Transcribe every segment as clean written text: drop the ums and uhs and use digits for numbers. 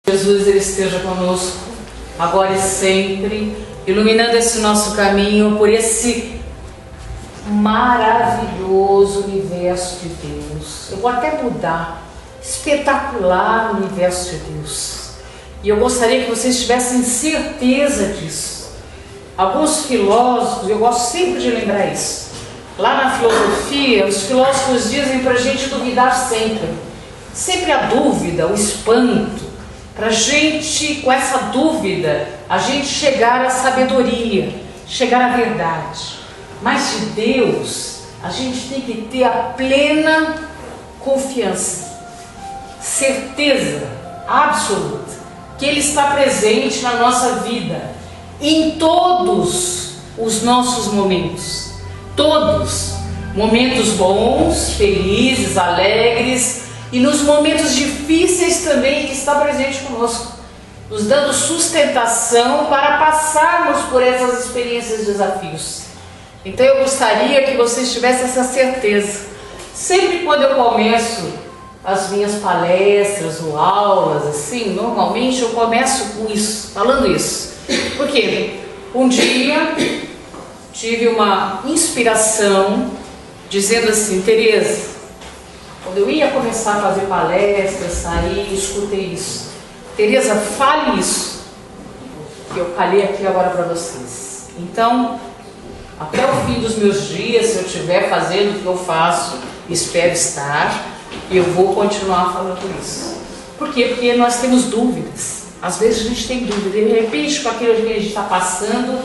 Jesus ele esteja conosco, agora e sempre, iluminando esse nosso caminho por esse maravilhoso universo de Deus. Eu vou até mudar, espetacular universo de Deus. E eu gostaria que vocês tivessem certeza disso. Alguns filósofos, eu gosto sempre de lembrar isso, lá na filosofia, os filósofos dizem para a gente duvidar sempre. Sempre a dúvida, o espanto, para a gente, com essa dúvida, a gente chegar à sabedoria, chegar à verdade. Mas de Deus, a gente tem que ter a plena confiança, certeza absoluta, que Ele está presente na nossa vida, em todos os nossos momentos. Todos, momentos bons, felizes, alegres, e nos momentos difíceis também Ele está presente conosco, nos dando sustentação para passarmos por essas experiências e desafios. Então eu gostaria que vocês tivessem essa certeza. Sempre quando eu começo as minhas palestras ou aulas, assim, normalmente eu começo com isso, falando isso. Por quê? Um dia tive uma inspiração dizendo assim: Tereza, quando eu ia começar a fazer palestras, sair, escutei isso. Tereza, fale isso, que eu falei aqui agora para vocês. Então, até o fim dos meus dias, se eu estiver fazendo o que eu faço, espero estar, eu vou continuar falando isso. Por quê? Porque nós temos dúvidas. Às vezes a gente tem dúvida. De repente, com aquilo que a gente está passando,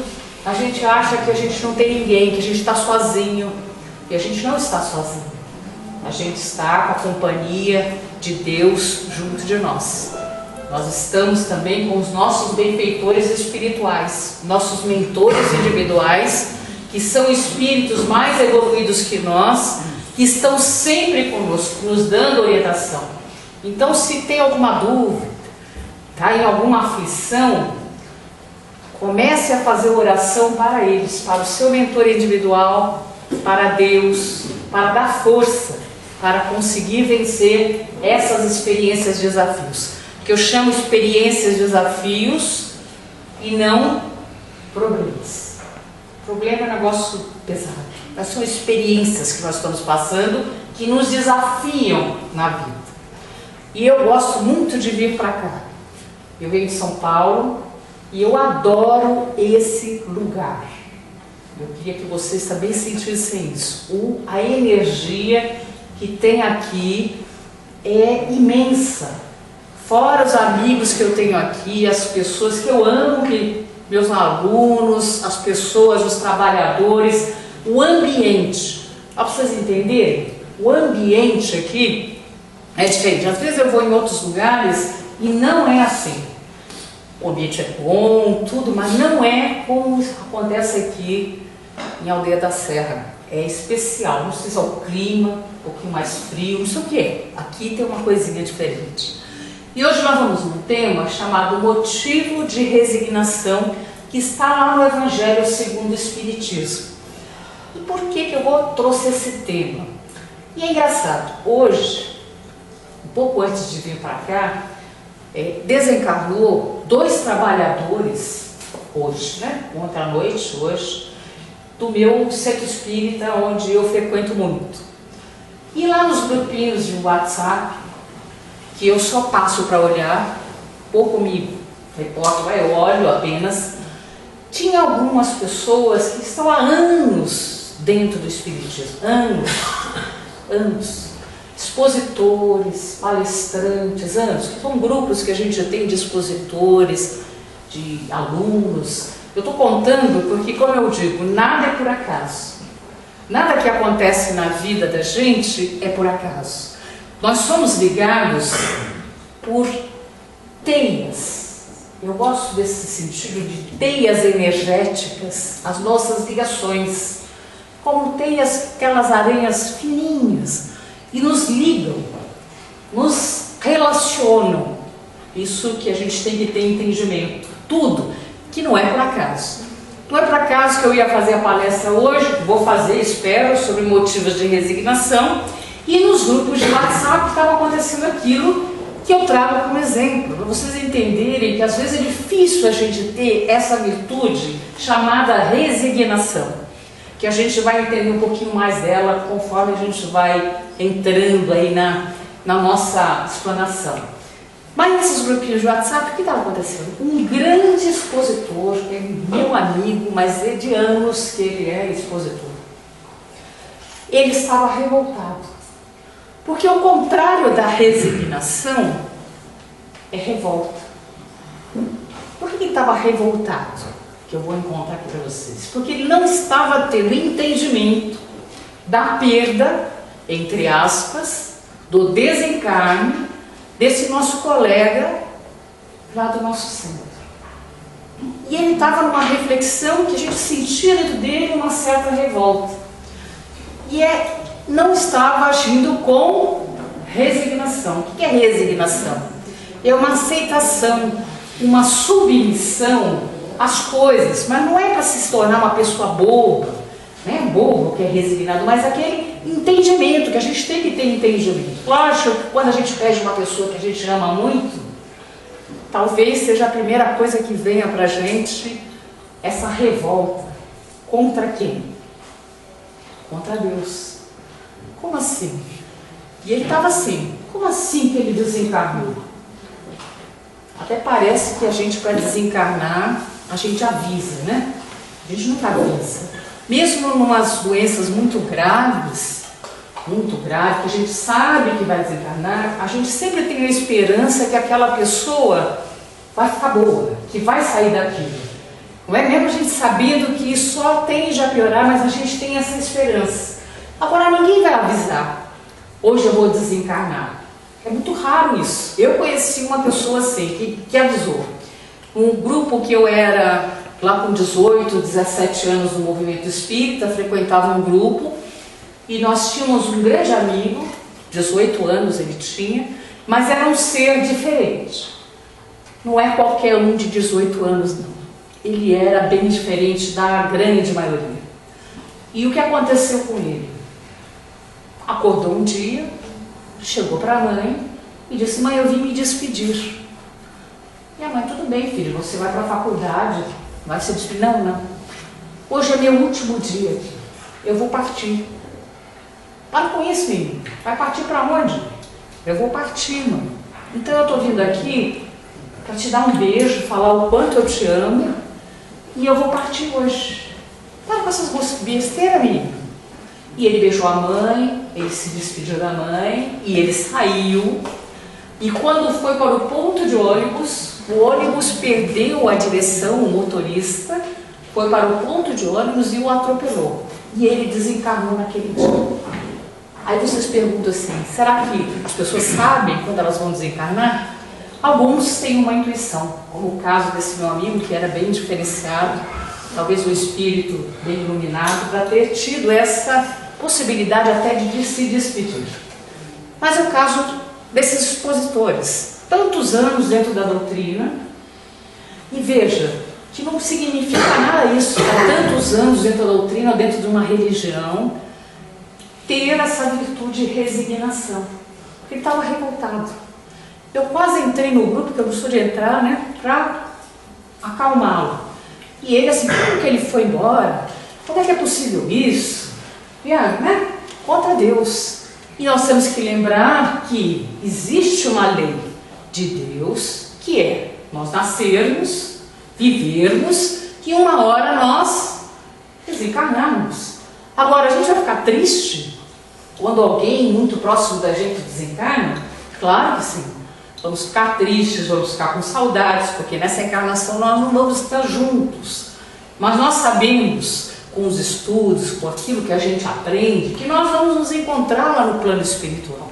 a gente acha que a gente não tem ninguém, que a gente está sozinho. E a gente não está sozinho. A gente está com a companhia de Deus junto de nós. Nós estamos também com os nossos benfeitores espirituais, nossos mentores individuais, que são espíritos mais evoluídos que nós, que estão sempre conosco, nos dando orientação. Então, se tem alguma dúvida, está em alguma aflição, comece a fazer oração para eles, para o seu mentor individual, para Deus, para dar força, para conseguir vencer essas experiências, desafios, que eu chamo experiências, desafios e não problemas. Problema é um negócio pesado, mas são experiências que nós estamos passando que nos desafiam na vida. E eu gosto muito de vir para cá. Eu venho de São Paulo e eu adoro esse lugar. Eu queria que vocês também sentissem isso. A energia que tem aqui é imensa. Fora os amigos que eu tenho aqui, as pessoas que eu amo, meus alunos, as pessoas, os trabalhadores, o ambiente. Para vocês entenderem, o ambiente aqui é diferente. Às vezes eu vou em outros lugares e não é assim. O ambiente é bom, tudo, mas não é como acontece aqui em Aldeia da Serra. É especial, não sei se é o clima, um pouquinho mais frio, não sei o que é. Aqui tem uma coisinha diferente. E hoje nós vamos num tema chamado motivo de resignação, que está lá no Evangelho segundo o Espiritismo. E por que eu trouxe esse tema? E é engraçado, hoje, um pouco antes de vir para cá, desencarnou 2 trabalhadores, hoje, né? Ontem à noite, hoje, do meu centro espírita, onde eu frequento muito. E lá nos grupinhos de WhatsApp, que eu só passo para olhar, pouco me reporto, eu olho apenas, tinha algumas pessoas que estão há anos dentro do Espiritismo, anos, expositores, palestrantes, anos, que são grupos que a gente tem de expositores, de alunos. Eu estou contando porque, como eu digo, nada é por acaso. Nada que acontece na vida da gente é por acaso. Nós somos ligados por teias. Eu gosto desse sentido de teias energéticas, as nossas ligações. Como teias, aquelas aranhas fininhas, e nos ligam, nos relacionam. Isso que a gente tem que ter entendimento. Tudo que não é por acaso. Não é por acaso que eu ia fazer a palestra hoje, vou fazer, espero, sobre motivos de resignação, e nos grupos de WhatsApp estava acontecendo aquilo que eu trago como exemplo, para vocês entenderem que às vezes é difícil a gente ter essa virtude chamada resignação, que a gente vai entender um pouquinho mais dela conforme a gente vai entrando aí na nossa explanação. Mas nesses grupinhos de WhatsApp, o que estava acontecendo? Um grande expositor, é meu amigo, mas é de anos que ele é expositor. Ele estava revoltado. Porque o contrário da resignação é revolta. Por que ele estava revoltado? Que eu vou encontrar aqui para vocês. Porque ele não estava tendo entendimento da perda, entre aspas, do desencarne desse nosso colega lá do nosso centro. E ele estava numa reflexão que a gente sentia dentro dele uma certa revolta. E não estava agindo com resignação. O que é resignação? É uma aceitação, uma submissão às coisas, mas não é para se tornar uma pessoa boba, né? Bobo que é resignado, mas aquele entendimento, que a gente tem que ter entendimento. Lógico que quando a gente pede uma pessoa que a gente ama muito, talvez seja a primeira coisa que venha para a gente essa revolta. Contra quem? Contra Deus. Como assim? E ele estava assim. Como assim que ele desencarnou? Até parece que a gente, para desencarnar, a gente avisa, né? A gente nunca avisa. Mesmo em umas doenças muito graves, que a gente sabe que vai desencarnar, a gente sempre tem a esperança que aquela pessoa vai ficar boa, que vai sair daquilo. Não é mesmo a gente sabendo que só tende a piorar, mas a gente tem essa esperança. Agora ninguém vai avisar, hoje eu vou desencarnar. É muito raro isso. Eu conheci uma pessoa assim, que avisou. Um grupo que eu era lá com 18, 17 anos no movimento espírita, frequentava um grupo e nós tínhamos um grande amigo, 18 anos ele tinha, mas era um ser diferente. Não é qualquer um de 18 anos, não. Ele era bem diferente da grande maioria. E o que aconteceu com ele? Acordou um dia, chegou para a mãe e disse: mãe, eu vim me despedir. E a mãe: tudo bem, filho, você vai para a faculdade, vai se despedir. Não, não. Hoje é meu último dia aqui. Eu vou partir. Para com isso, menino. Vai partir para onde? Eu vou partir, mãe. Então eu estou vindo aqui para te dar um beijo, falar o quanto eu te amo e eu vou partir hoje. Para com essas besteiras, menino. E ele beijou a mãe, ele se despediu da mãe e ele saiu. E quando foi para o ponto de ônibus, o ônibus perdeu a direção, o motorista foi para o ponto de ônibus e o atropelou. E ele desencarnou naquele dia. Aí vocês perguntam assim, será que as pessoas sabem quando elas vão desencarnar? Alguns têm uma intuição, como o caso desse meu amigo, que era bem diferenciado, talvez um espírito bem iluminado, para ter tido essa possibilidade até de se despedir. Mas é o caso desses expositores, tantos anos dentro da doutrina, e veja que não significa nada isso, há tantos anos dentro da doutrina, dentro de uma religião, ter essa virtude de resignação, porque ele estava revoltado. Eu quase entrei no grupo, que eu não sou de entrar, né, para acalmá-lo. E ele assim, como que ele foi embora? Como é que é possível isso? E né, contra Deus. E nós temos que lembrar que existe uma lei de Deus, que é nós nascermos, vivermos, e uma hora nós desencarnarmos. Agora, a gente vai ficar triste quando alguém muito próximo da gente desencarna? Claro que sim. Vamos ficar tristes, vamos ficar com saudades, porque nessa encarnação nós não vamos estar juntos. Mas nós sabemos, com os estudos, com aquilo que a gente aprende, que nós vamos nos encontrar lá no plano espiritual.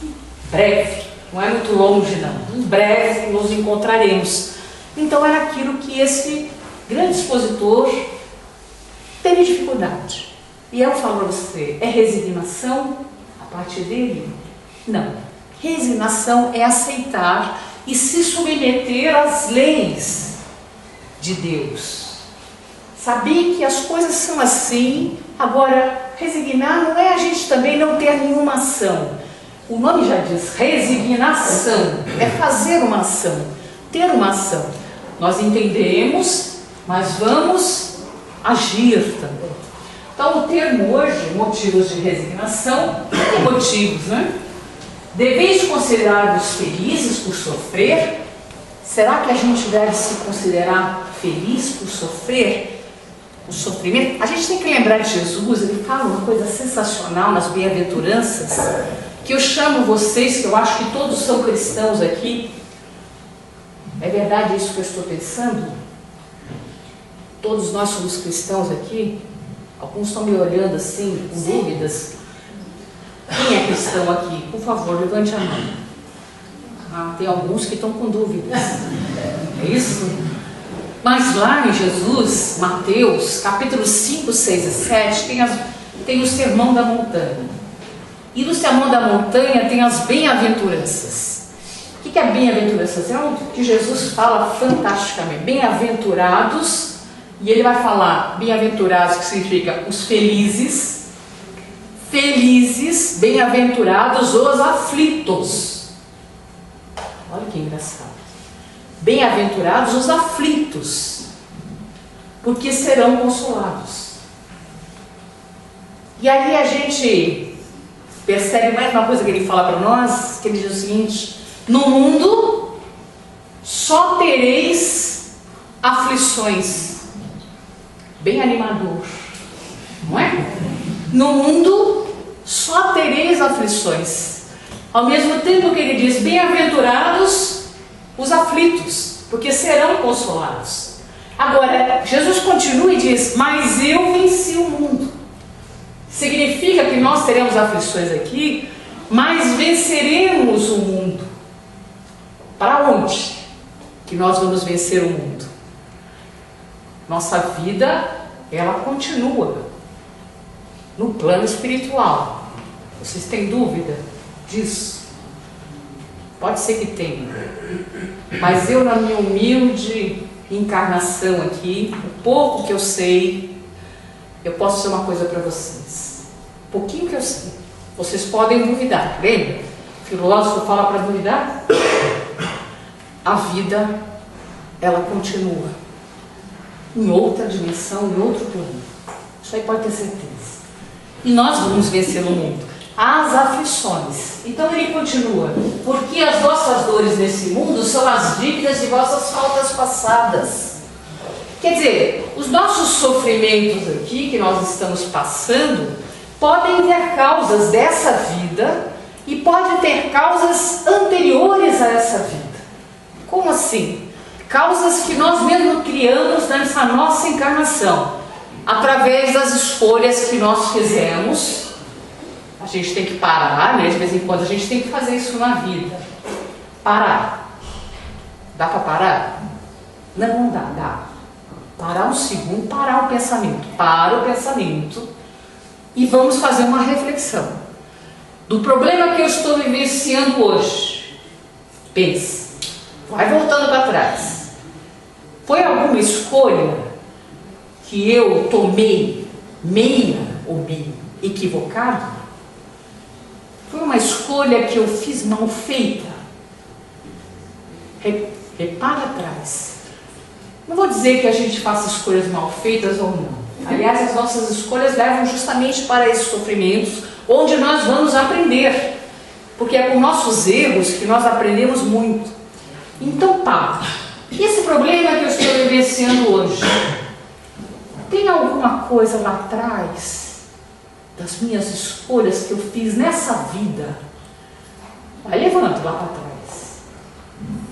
Em breve, não é muito longe não, em breve nos encontraremos. Então era aquilo que esse grande expositor teve dificuldade. E eu falo para você, é resignação a partir dele? Não. Resignação é aceitar e se submeter às leis de Deus. Saber que as coisas são assim. Agora, resignar não é a gente também não ter nenhuma ação. O nome já diz, resignação, é fazer uma ação, ter uma ação. Nós entendemos, mas vamos agir também. Então o termo hoje, motivos de resignação, tem motivos, né? Deveis considerar-vos felizes por sofrer? Será que a gente deve se considerar feliz por sofrer? O sofrimento? A gente tem que lembrar de Jesus, ele fala uma coisa sensacional nas bem-aventuranças, que eu chamo vocês, que eu acho que todos são cristãos aqui. É verdade isso que eu estou pensando? Todos nós somos cristãos aqui? Alguns estão me olhando assim, com dúvidas. Quem é cristão aqui? Por favor, levante a mão. Tem alguns que estão com dúvidas. É isso? Mas lá em Jesus, Mateus, capítulos 5, 6 e 7, tem o Sermão da Montanha. E no Sermão da Montanha tem as bem-aventuranças. O que é bem-aventuranças? É algo que Jesus fala fantasticamente. Bem-aventurados, e ele vai falar bem-aventurados, que significa os felizes, bem-aventurados os aflitos. Olha que engraçado. Bem-aventurados os aflitos, porque serão consolados. E aí a gente percebe mais uma coisa que ele fala para nós, que ele diz o seguinte: no mundo só tereis aflições. Bem animador, não é? No mundo só tereis aflições. Ao mesmo tempo que ele diz, bem-aventurados os aflitos, porque serão consolados. Agora, Jesus continua e diz, mas eu venci o mundo. Significa que nós teremos aflições aqui, mas venceremos o mundo. Para onde que nós vamos vencer o mundo? Nossa vida, ela continua no plano espiritual. Vocês têm dúvida disso? Pode ser que tenha. Mas eu, na minha humilde encarnação aqui, o pouco que eu sei, eu posso dizer uma coisa para vocês. Um pouquinho que eu sei. Vocês podem duvidar, lembra? O filósofo fala para duvidar. A vida, ela continua em outra dimensão, em outro plano. Isso aí pode ter certeza. E nós vamos vencer o mundo. As aflições. Então ele continua. Porque as vossas dores nesse mundo são as dívidas de vossas faltas passadas. Quer dizer, os nossos sofrimentos aqui, que nós estamos passando, podem ter causas dessa vida e podem ter causas anteriores a essa vida. Como assim? Causas que nós mesmos criamos nessa nossa encarnação, através das escolhas que nós fizemos. A gente tem que parar, né? De vez em quando a gente tem que fazer isso na vida. Parar. Dá para parar? Não dá, dá. Parar um segundo, parar o pensamento. Para o pensamento e vamos fazer uma reflexão do problema que eu estou vivenciando hoje. Pense. Vai voltando para trás. Foi alguma escolha que eu tomei meia ou meio equivocado? Foi uma escolha que eu fiz mal feita? Repara atrás. Não vou dizer que a gente faça escolhas mal feitas ou não. Aliás, as nossas escolhas levam justamente para esses sofrimentos, onde nós vamos aprender. Porque é com nossos erros que nós aprendemos muito. Então, pá, esse problema que eu estou vivenciando hoje, tem alguma coisa lá atrás das minhas escolhas que eu fiz nessa vida? Vai levando lá para trás.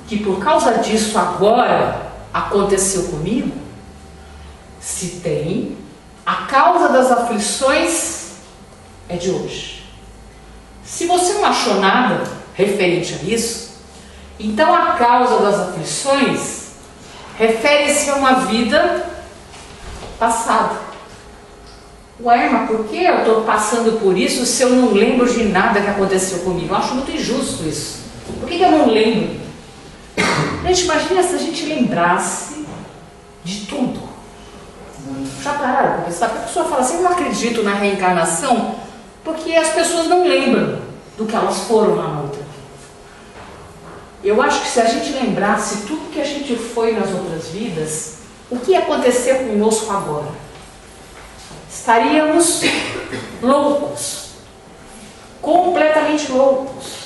Que por causa disso agora aconteceu comigo? Se tem, a causa das aflições é de hoje. Se você não achou nada referente a isso, então a causa das aflições refere-se a uma vida passada. Ué, mas por que eu estou passando por isso se eu não lembro de nada que aconteceu comigo? Eu acho muito injusto isso. Por que eu não lembro? Gente, imagina se a gente lembrasse de tudo. Já pararam para pensar? A pessoa fala assim, eu não acredito na reencarnação, porque as pessoas não lembram. do que elas foram lá na outra vida. Eu acho que se a gente lembrasse tudo que a gente foi nas outras vidas, o que ia acontecer conosco agora? Estaríamos loucos, completamente loucos.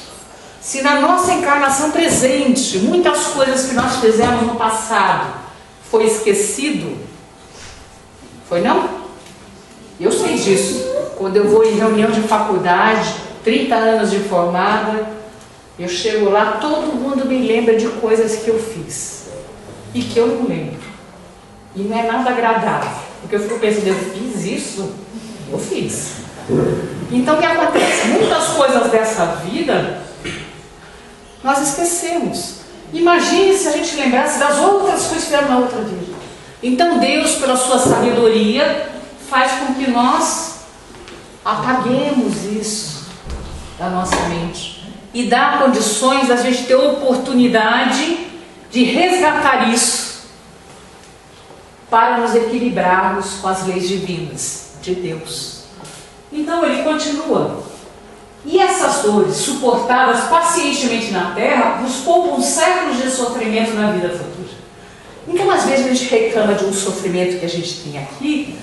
Se na nossa encarnação presente, muitas coisas que nós fizemos no passado foi esquecido, foi não? Eu sei disso. Quando eu vou em reunião de faculdade, 30 anos de formada, eu chego lá, todo mundo me lembra de coisas que eu fiz e que eu não lembro. E não é nada agradável, porque eu fico pensando, eu fiz isso? Eu fiz. Então o que acontece? Muitas coisas dessa vida nós esquecemos. Imagine se a gente lembrasse das outras coisas que fizeram na outra vida. Então Deus, pela sua sabedoria, faz com que nós apaguemos isso da nossa mente e dá condições da gente ter oportunidade de resgatar isso para nos equilibrarmos com as leis divinas de Deus. Então ele continua. E essas dores, suportadas pacientemente na terra, nos poupam séculos de sofrimento na vida futura. Então, às vezes, a gente reclama de um sofrimento que a gente tem aqui,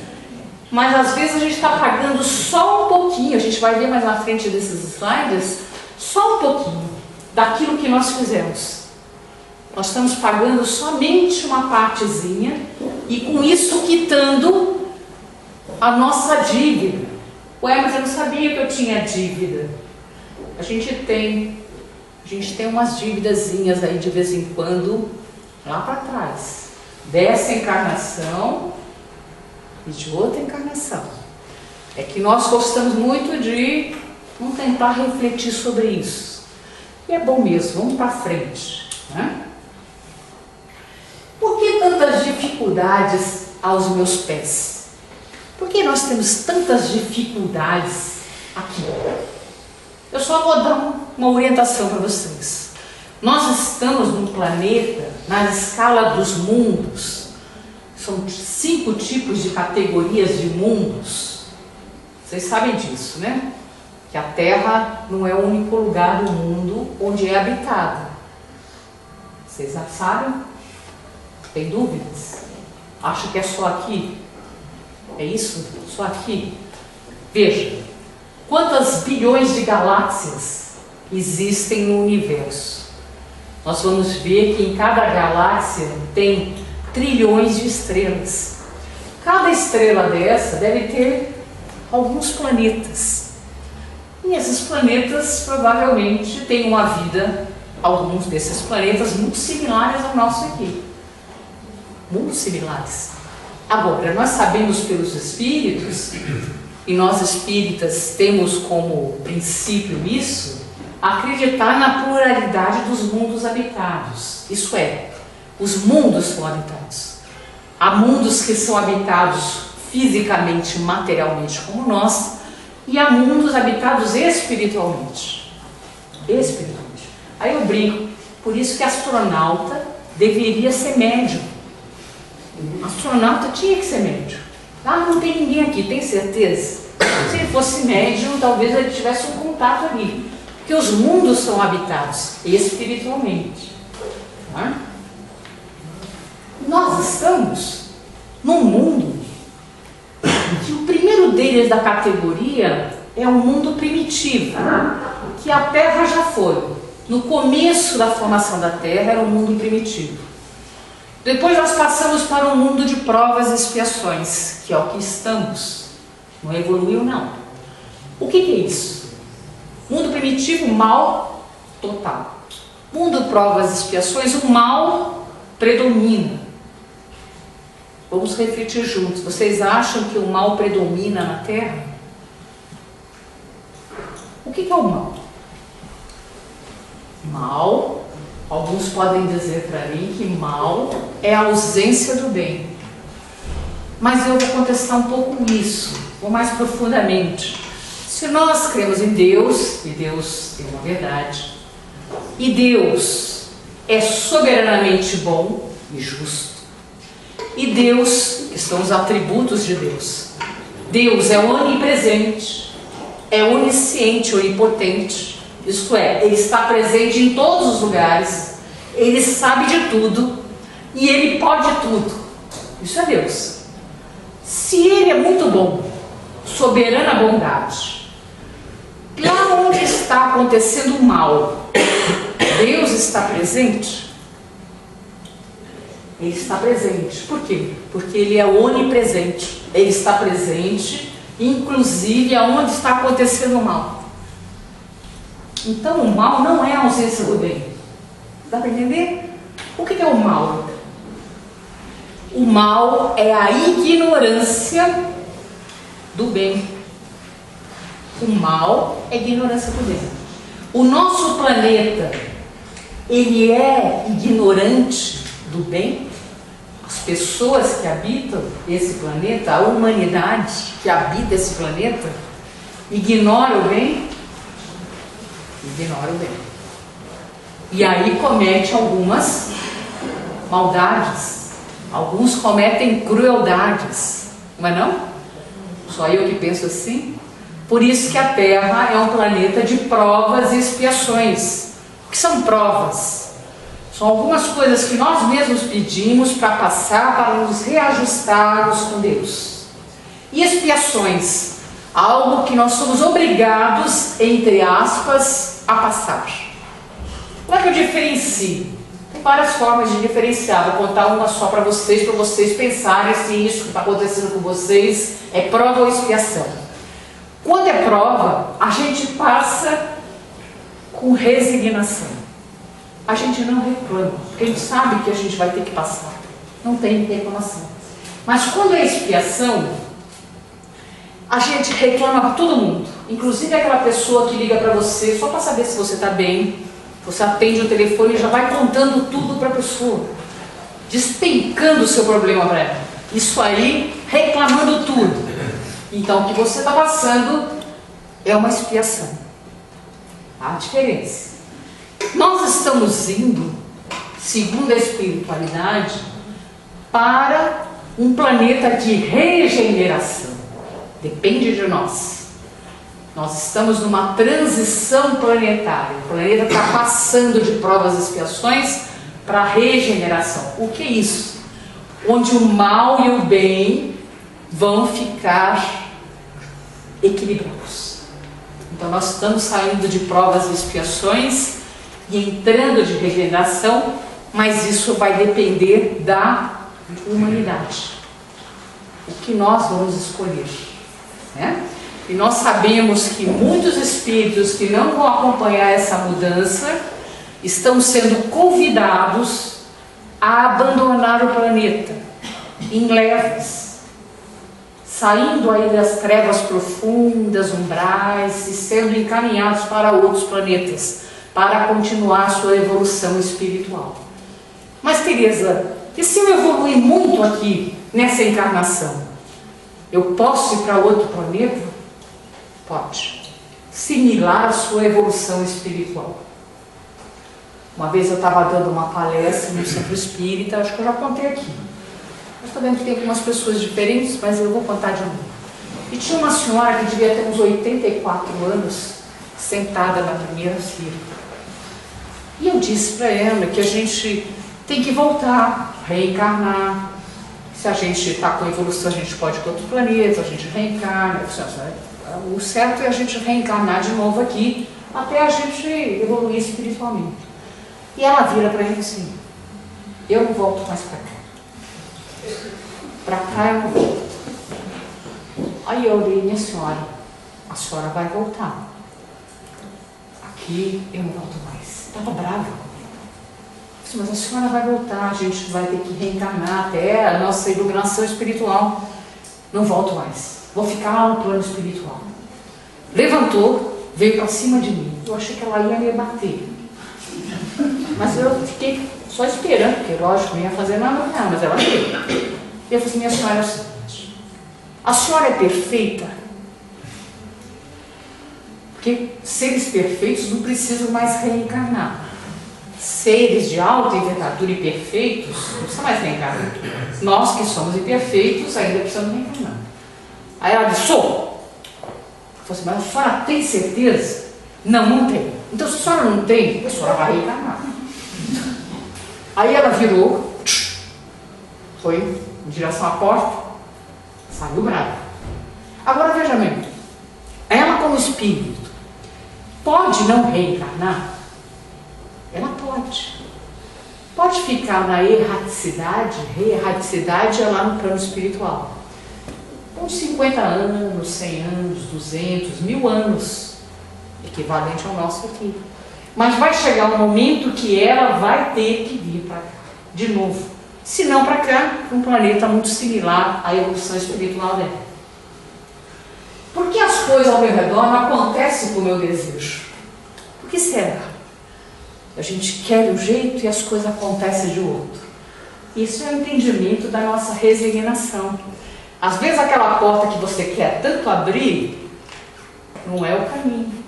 mas às vezes a gente está pagando só um pouquinho, a gente vai ver mais na frente desses slides, só um pouquinho daquilo que nós fizemos. Nós estamos pagando somente uma partezinha e com isso quitando a nossa dívida. Ué, mas eu não sabia que eu tinha dívida. A gente tem umas dívidazinhas aí de vez em quando, lá para trás, dessa encarnação e de outra encarnação. É que nós gostamos muito de não tentar refletir sobre isso. E é bom mesmo, vamos para frente, né? Por que tantas dificuldades aos meus pés? Por que nós temos tantas dificuldades aqui? Eu só vou dar uma orientação para vocês. Nós estamos num planeta, na escala dos mundos, são 5 tipos de categorias de mundos. Vocês sabem disso, né? Que a Terra não é o único lugar do mundo onde é habitada. Vocês já sabem? Tem dúvidas? Acho que é só aqui? É isso? Só aqui? Veja, quantas bilhões de galáxias existem no universo? Nós vamos ver que em cada galáxia tem trilhões de estrelas. Cada estrela dessa deve ter alguns planetas. E esses planetas provavelmente têm uma vida, alguns desses planetas, muito similares ao nosso aqui. Muito similares. Agora, nós sabemos pelos espíritos, e nós espíritas temos como princípio isso, acreditar na pluralidade dos mundos habitados. Isso é, os mundos são habitados. Há mundos que são habitados fisicamente, materialmente como nós, e há mundos habitados espiritualmente. Espiritualmente. Aí eu brinco, por isso que astronauta deveria ser médium. Astronauta tinha que ser médium. Ah, não tem ninguém aqui, tem certeza? Se ele fosse médium, talvez ele tivesse um contato ali. Porque os mundos são habitados espiritualmente. Tá? Nós estamos num mundo que o primeiro deles da categoria é o mundo primitivo, que a Terra já foi. No começo da formação da Terra era um mundo primitivo. Depois nós passamos para um mundo de provas e expiações, que é o que estamos. Não evoluiu, não. O que é isso? Mundo primitivo, mal total. Mundo provas e expiações, o mal predomina. Vamos refletir juntos. Vocês acham que o mal predomina na Terra? O que é o mal? Mal, alguns podem dizer para mim que mal é a ausência do bem. Mas eu vou contestar um pouco isso, ou mais profundamente. Se nós cremos em Deus, e Deus tem uma verdade, e Deus é soberanamente bom e justo, e Deus, que são os atributos de Deus, Deus é onipresente, é onisciente, onipotente, Isto é, Ele está presente em todos os lugares, Ele sabe de tudo e Ele pode tudo. Isso é Deus. Se Ele é muito bom, soberana bondade, lá onde está acontecendo o mal, Deus está presente? Ele está presente. Por quê? Porque Ele é onipresente. Ele está presente, inclusive aonde está acontecendo o mal. Então o mal não é a ausência do bem. Dá para entender? O que é o mal? O mal é a ignorância do bem. O mal é a ignorância do bem. O nosso planeta, ele é ignorante do bem? As pessoas que habitam esse planeta, a humanidade que habita esse planeta, ignora o bem? Ignora o bem. E aí comete algumas maldades. Alguns cometem crueldades. Não é não? Só eu que penso assim? Por isso que a Terra é um planeta de provas e expiações. O que são provas? São algumas coisas que nós mesmos pedimos para passar, para nos reajustarmos com Deus. E expiações? Algo que nós somos obrigados, entre aspas, a passar. Como é que eu diferencio? Tem várias formas de diferenciar. Vou contar uma só para vocês pensarem se isso que está acontecendo com vocês é prova ou expiação. Quando é prova, a gente passa com resignação. A gente não reclama, porque a gente sabe que a gente vai ter que passar. Não tem reclamação. Mas quando é expiação, a gente reclama para todo mundo. Inclusive aquela pessoa que liga para você só para saber se você está bem. Você atende o telefone e já vai contando tudo para a pessoa, despencando o seu problema para ela. Isso aí, reclamando tudo. Então o que você está passando é uma expiação. Há diferença. Nós estamos indo, segundo a espiritualidade, para um planeta de regeneração. Depende de nós. Nós estamos numa transição planetária. O planeta está passando de provas e expiações para a regeneração. O que é isso? Onde o mal e o bem vão ficar equilibrados. Então nós estamos saindo de provas e expiações e entrando de regeneração, mas isso vai depender da humanidade. O que nós vamos escolher, né? E nós sabemos que muitos espíritos que não vão acompanhar essa mudança estão sendo convidados a abandonar o planeta em levas, saindo aí das trevas profundas, umbrais, e sendo encaminhados para outros planetas, para continuar sua evolução espiritual. Mas Teresa, e se eu evoluir muito aqui nessa encarnação, eu posso ir para outro planeta? Pode. Similar à sua evolução espiritual. Uma vez eu estava dando uma palestra no centro espírita, acho que eu já contei aqui. Eu estou vendo que tem algumas pessoas diferentes, mas eu vou contar de novo. E tinha uma senhora que devia ter uns 84 anos, sentada na primeira fila. E eu disse para ela que a gente tem que voltar, reencarnar. Se a gente está com evolução, a gente pode ir para outro planeta, a gente reencarna. O certo é a gente reencarnar de novo aqui, até a gente evoluir espiritualmente. E ela vira para mim assim: eu não volto mais para cá. Para cá eu não volto. Aí eu olhei: minha senhora, a senhora vai voltar. Aqui eu não volto mais. Estava brava comigo. Disse: mas a senhora vai voltar, a gente vai ter que reencarnar até a nossa iluminação espiritual. Não volto mais. Vou ficar lá no plano espiritual. Levantou, veio para cima de mim. Eu achei que ela ia me bater. Mas eu fiquei só esperando, porque lógico, não ia fazer nada com ela, mas ela veio. E eu falei assim: minha senhora, é o seguinte, a senhora é perfeita? Porque seres perfeitos não precisam mais reencarnar. Seres de alta envergadura e perfeitos não precisam mais reencarnar. Nós que somos imperfeitos ainda precisamos reencarnar. Aí ela disse: sou. Eu falei assim: mas a senhora tem certeza? Não, não tenho. Então se a senhora não tem, a senhora vai reencarnar. Aí ela virou, foi em direção à porta, saiu brava. Agora veja bem, ela como espírito, pode não reencarnar? Ela pode. Pode ficar na erraticidade é lá no plano espiritual. Uns 50 anos, 100 anos, 200, 1000 anos, equivalente ao nosso aqui. Mas vai chegar um momento que ela vai ter que vir para cá, de novo. Se não para cá, para um planeta muito similar à evolução espiritual dela. Por que as coisas ao meu redor não acontecem como eu desejo? Por que será? A gente quer um jeito e as coisas acontecem de outro. Isso é o entendimento da nossa resignação. Às vezes aquela porta que você quer tanto abrir, não é o caminho.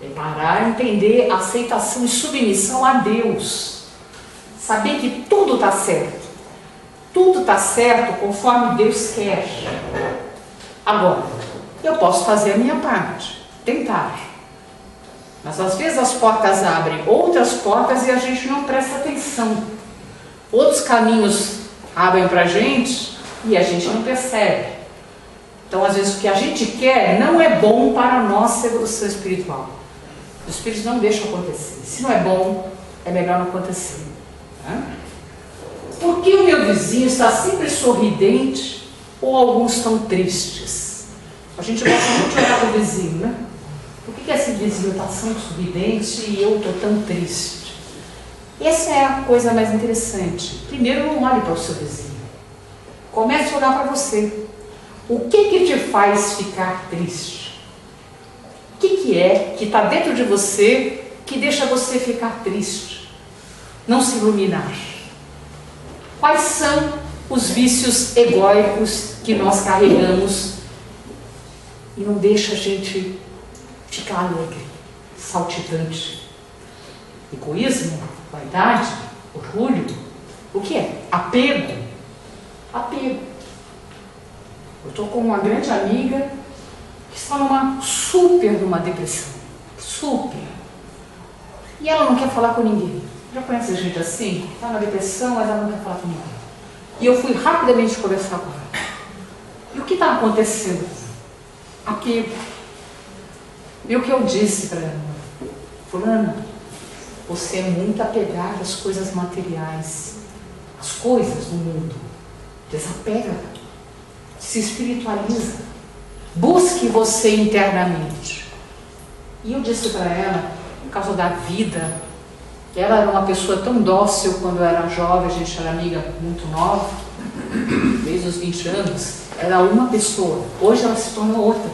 É parar, entender a aceitação e submissão a Deus. Saber que tudo está certo. Tudo está certo conforme Deus quer. Agora, eu posso fazer a minha parte, tentar. Mas às vezes as portas abrem outras portas e a gente não presta atenção. Outros caminhos abrem para a gente e a gente não percebe. Então, às vezes, o que a gente quer não é bom para a nossa evolução espiritual. Os espíritos não deixam acontecer. Se não é bom, é melhor não acontecer. Por que o meu vizinho está sempre sorridente ou alguns estão tristes? A gente gosta muito de olhar para o vizinho, né? Por que esse vizinho está tão sorridente e eu estou tão triste? Essa é a coisa mais interessante. Primeiro, não olhe para o seu vizinho. Comece a olhar para você. O que te faz ficar triste? O que é que está dentro de você que deixa você ficar triste? Não se iluminar. Quais são os vícios egóicos que nós carregamos e não deixa a gente ficar alegre, saltitante? Egoísmo, vaidade, orgulho. O que é? Apego. Apego. Eu estou com uma grande amiga que está numa depressão. Super. E ela não quer falar com ninguém. Já conhece gente assim? Está na depressão, mas ela não quer falar com ninguém. E eu fui rapidamente conversar com ela. E o que está acontecendo? Apego. E o que eu disse para ela? Fulana, você é muito apegada às coisas materiais, às coisas do mundo. Desapega, se espiritualiza, busque você internamente. E eu disse para ela, por causa da vida, ela era uma pessoa tão dócil quando eu era jovem, a gente era amiga muito nova, desde os 20 anos, era uma pessoa, hoje ela se tornou outra.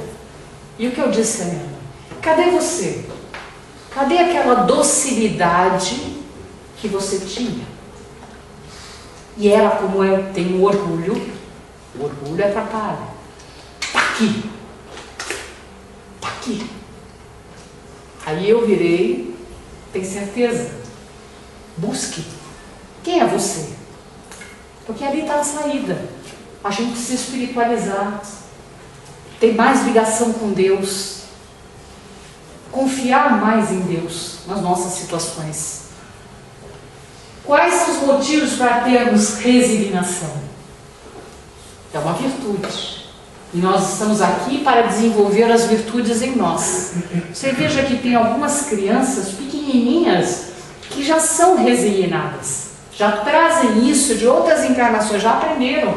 E o que eu disse a ela? Cadê você? Cadê aquela docilidade que você tinha? E ela, como tem um orgulho, o orgulho atrapalha. Está aqui. Está aqui. Aí eu virei, tem certeza? Busque. Quem é você? Porque ali está a saída. A gente precisa espiritualizar. Ter mais ligação com Deus. Confiar mais em Deus nas nossas situações. Quais são os motivos para termos resignação? É uma virtude. E nós estamos aqui para desenvolver as virtudes em nós. Você veja que tem algumas crianças pequenininhas que já são resignadas. Já trazem isso de outras encarnações, já aprenderam.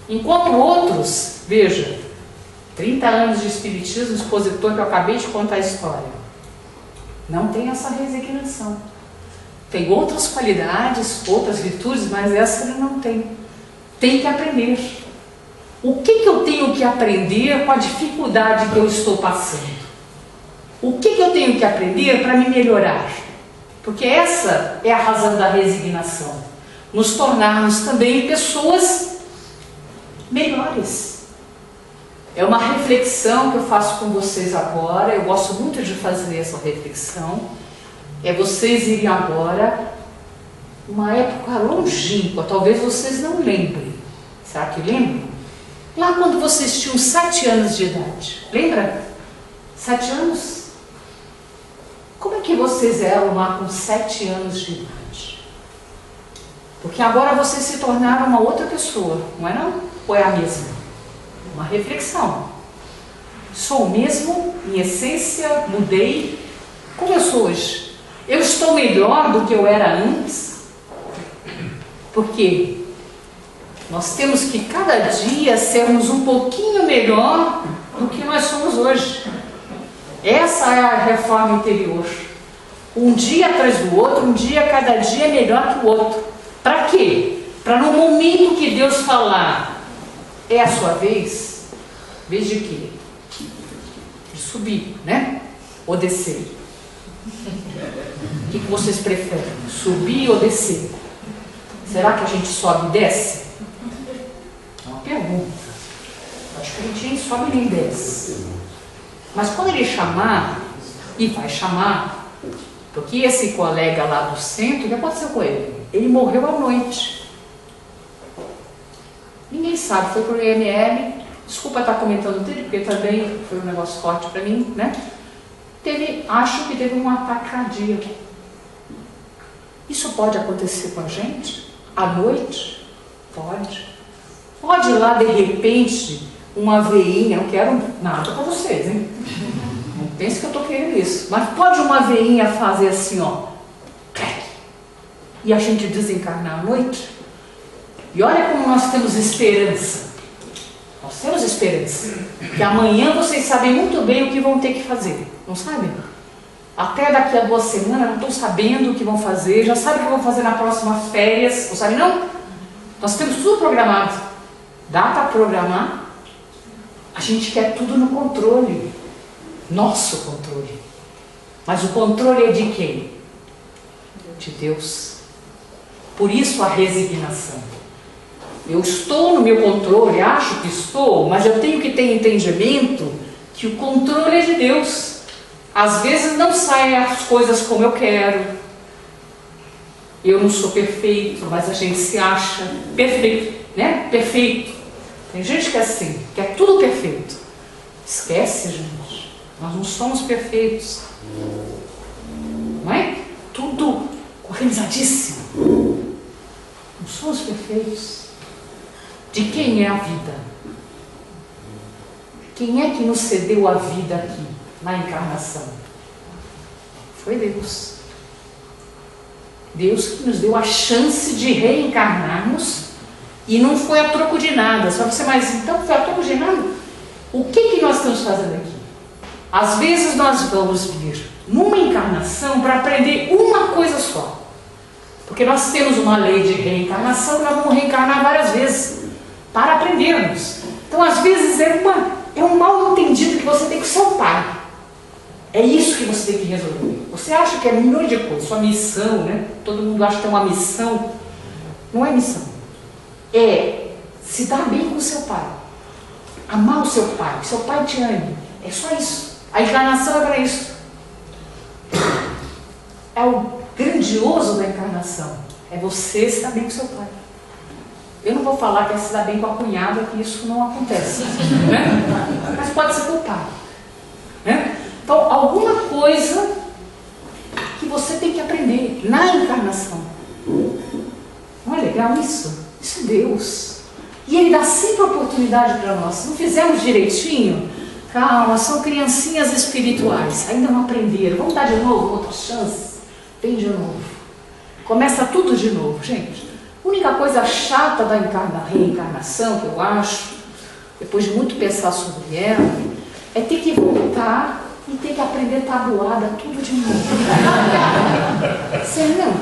Enquanto outros, veja, 30 anos de espiritismo, expositor que eu acabei de contar a história, não tem essa resignação. Tem outras qualidades, outras virtudes, mas essa ele não tem. Tem que aprender. O que eu tenho que aprender com a dificuldade que eu estou passando? O que eu tenho que aprender para me melhorar? Porque essa é a razão da resignação. Nos tornarmos também pessoas melhores. É uma reflexão que eu faço com vocês agora. Eu gosto muito de fazer essa reflexão. É vocês irem agora, uma época longínqua, talvez vocês não lembrem. Será que lembram? Lá quando vocês tinham 7 anos de idade. Lembra? 7 anos? que vocês eram lá com 7 anos de idade? Porque agora vocês se tornaram uma outra pessoa, não é não? Ou é a mesma? Uma reflexão. Sou o mesmo, em essência, mudei. Como eu sou hoje? Eu estou melhor do que eu era antes? Porque nós temos que cada dia sermos um pouquinho melhor do que nós somos hoje. Essa é a reforma interior. Um dia atrás do outro, um dia, cada dia é melhor que o outro. Para quê? Para no momento que Deus falar, é a sua vez, vez de quê? De subir, né? Ou descer? O que vocês preferem? Subir ou descer? Será que a gente sobe e desce? É uma pergunta. Acho que a gente nem sobe nem desce. Mas quando ele chamar, e vai chamar, porque esse colega lá do centro, o que aconteceu com ele? Ele morreu à noite. Ninguém sabe, foi pro IML. Desculpa estar comentando tudo, porque também foi um negócio forte para mim, né? Acho que teve um ataque cardíaco. Isso pode acontecer com a gente? À noite? Pode. Pode ir lá, de repente, uma veinha, não quero nada para vocês, hein? Não pense que eu estou querendo isso. Mas pode uma veinha fazer assim, ó, e a gente desencarnar à noite? E olha como nós temos esperança. Nós temos esperança. Que amanhã vocês sabem muito bem o que vão ter que fazer. Não sabem? Até daqui a 2 semanas já estão sabendo o que vão fazer, já sabem o que vão fazer na próxima férias. Não sabem não? Nós temos tudo programado. Dá para programar? A gente quer tudo no controle. Nosso controle. Mas o controle é de quem? De Deus. Por isso a resignação. Eu estou no meu controle, acho que estou, mas eu tenho que ter entendimento que o controle é de Deus. Às vezes não saem as coisas como eu quero. Eu não sou perfeito, mas a gente se acha perfeito, né? Perfeito. Tem gente que é assim, quer tudo perfeito. Esquece, gente. Nós não somos perfeitos. Não é? Tudo organizadíssimo. Não somos perfeitos. De quem é a vida? Quem é que nos cedeu a vida aqui, na encarnação? Foi Deus. Deus que nos deu a chance de reencarnarmos, e não foi a troco de nada. Só que você, mas então foi a troco de nada? O que nós estamos fazendo aqui? Às vezes nós vamos vir numa encarnação para aprender uma coisa só. Porque nós temos uma lei de reencarnação, nós vamos reencarnar várias vezes para aprendermos. Então, às vezes, é um mal entendido que você tem com seu pai. É isso que você tem que resolver. Você acha que é milhões de coisas, sua missão, né? Todo mundo acha que tem uma missão. Não é missão. É se dar bem com o seu pai. Amar o seu pai, que seu pai te ame. É só isso. A encarnação é para isso. É o grandioso da encarnação. É você se dar bem com seu pai. Eu não vou falar que é se dar bem com a cunhada, que isso não acontece. Né? Mas pode ser com o pai. Né? Então, alguma coisa que você tem que aprender na encarnação. Não é legal isso? Isso é Deus. E Ele dá sempre oportunidade para nós. Se não fizermos direitinho, calma, são criancinhas espirituais. Ainda não aprenderam. Vamos dar de novo outra chance? Tem de novo. Começa tudo de novo, gente. A única coisa chata da reencarnação, que eu acho, depois de muito pensar sobre ela, é ter que voltar e ter que aprender tabuada tudo de novo. Você não?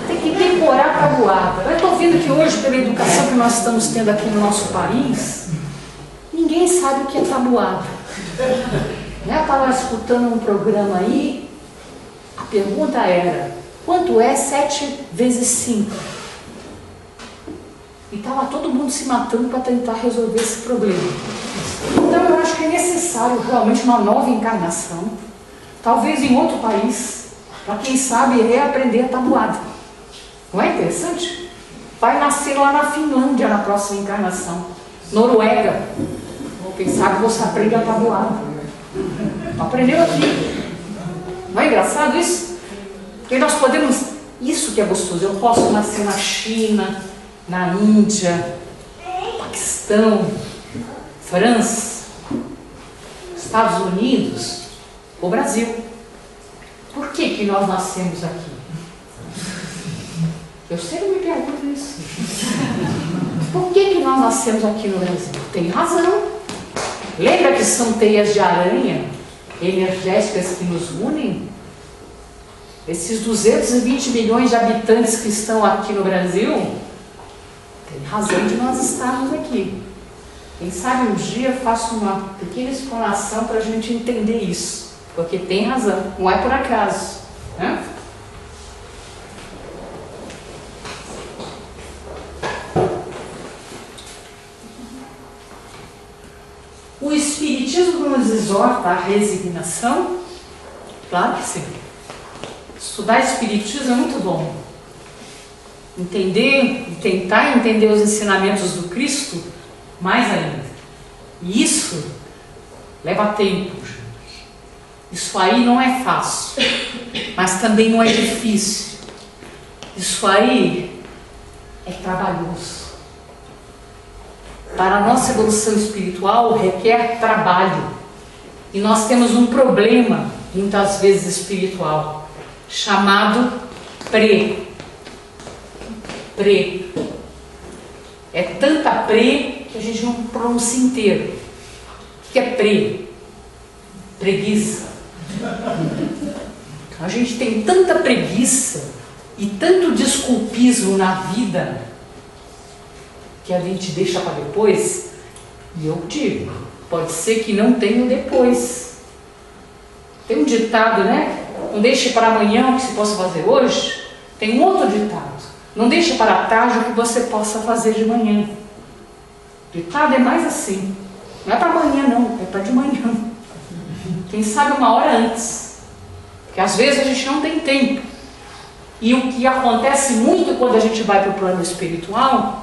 Tem que decorar tabuada. Eu estou vendo que hoje, pela educação que nós estamos tendo aqui no nosso país, ninguém sabe o que é tabuada. Eu estava escutando um programa aí, a pergunta era, quanto é 7 vezes 5? E estava todo mundo se matando para tentar resolver esse problema. Então eu acho que é necessário realmente uma nova encarnação, talvez em outro país, para quem sabe reaprender a tabuada. Não é interessante? Vai nascer lá na Finlândia na próxima encarnação, Noruega. Quem sabe você aprende a tabuada. Aprendeu aqui. Não é engraçado isso? Porque nós podemos, isso que é gostoso, eu posso nascer na China, na Índia, Paquistão, França, Estados Unidos ou Brasil. Por que nós nascemos aqui? Eu sempre me pergunto isso. Por que nós nascemos aqui no Brasil? Tem razão. Lembra que são teias de aranha energéticas que nos unem? Esses 220 milhões de habitantes que estão aqui no Brasil, tem razão de nós estarmos aqui. Quem sabe um dia eu faço uma pequena explanação para a gente entender isso. Porque tem razão, não é por acaso, né? O Espiritismo nos exorta à resignação? Claro que sim. Estudar Espiritismo é muito bom. Entender e tentar entender os ensinamentos do Cristo, mais ainda. E isso leva tempo. Isso aí não é fácil, mas também não é difícil. Isso aí é trabalhoso. Para a nossa evolução espiritual requer trabalho. E nós temos um problema, muitas vezes espiritual, chamado pré. É tanta pré que a gente não pronuncia inteiro. O que é pré? Preguiça. A gente tem tanta preguiça e tanto desculpismo na vida que a gente deixa para depois. E eu digo, pode ser que não tenha depois. Tem um ditado, né? Não deixe para amanhã o que se possa fazer hoje. Tem um outro ditado. Não deixe para a tarde o que você possa fazer de manhã. O ditado é mais assim. Não é para amanhã não, é para de manhã. Quem sabe uma hora antes. Porque às vezes a gente não tem tempo. E o que acontece muito quando a gente vai para o plano espiritual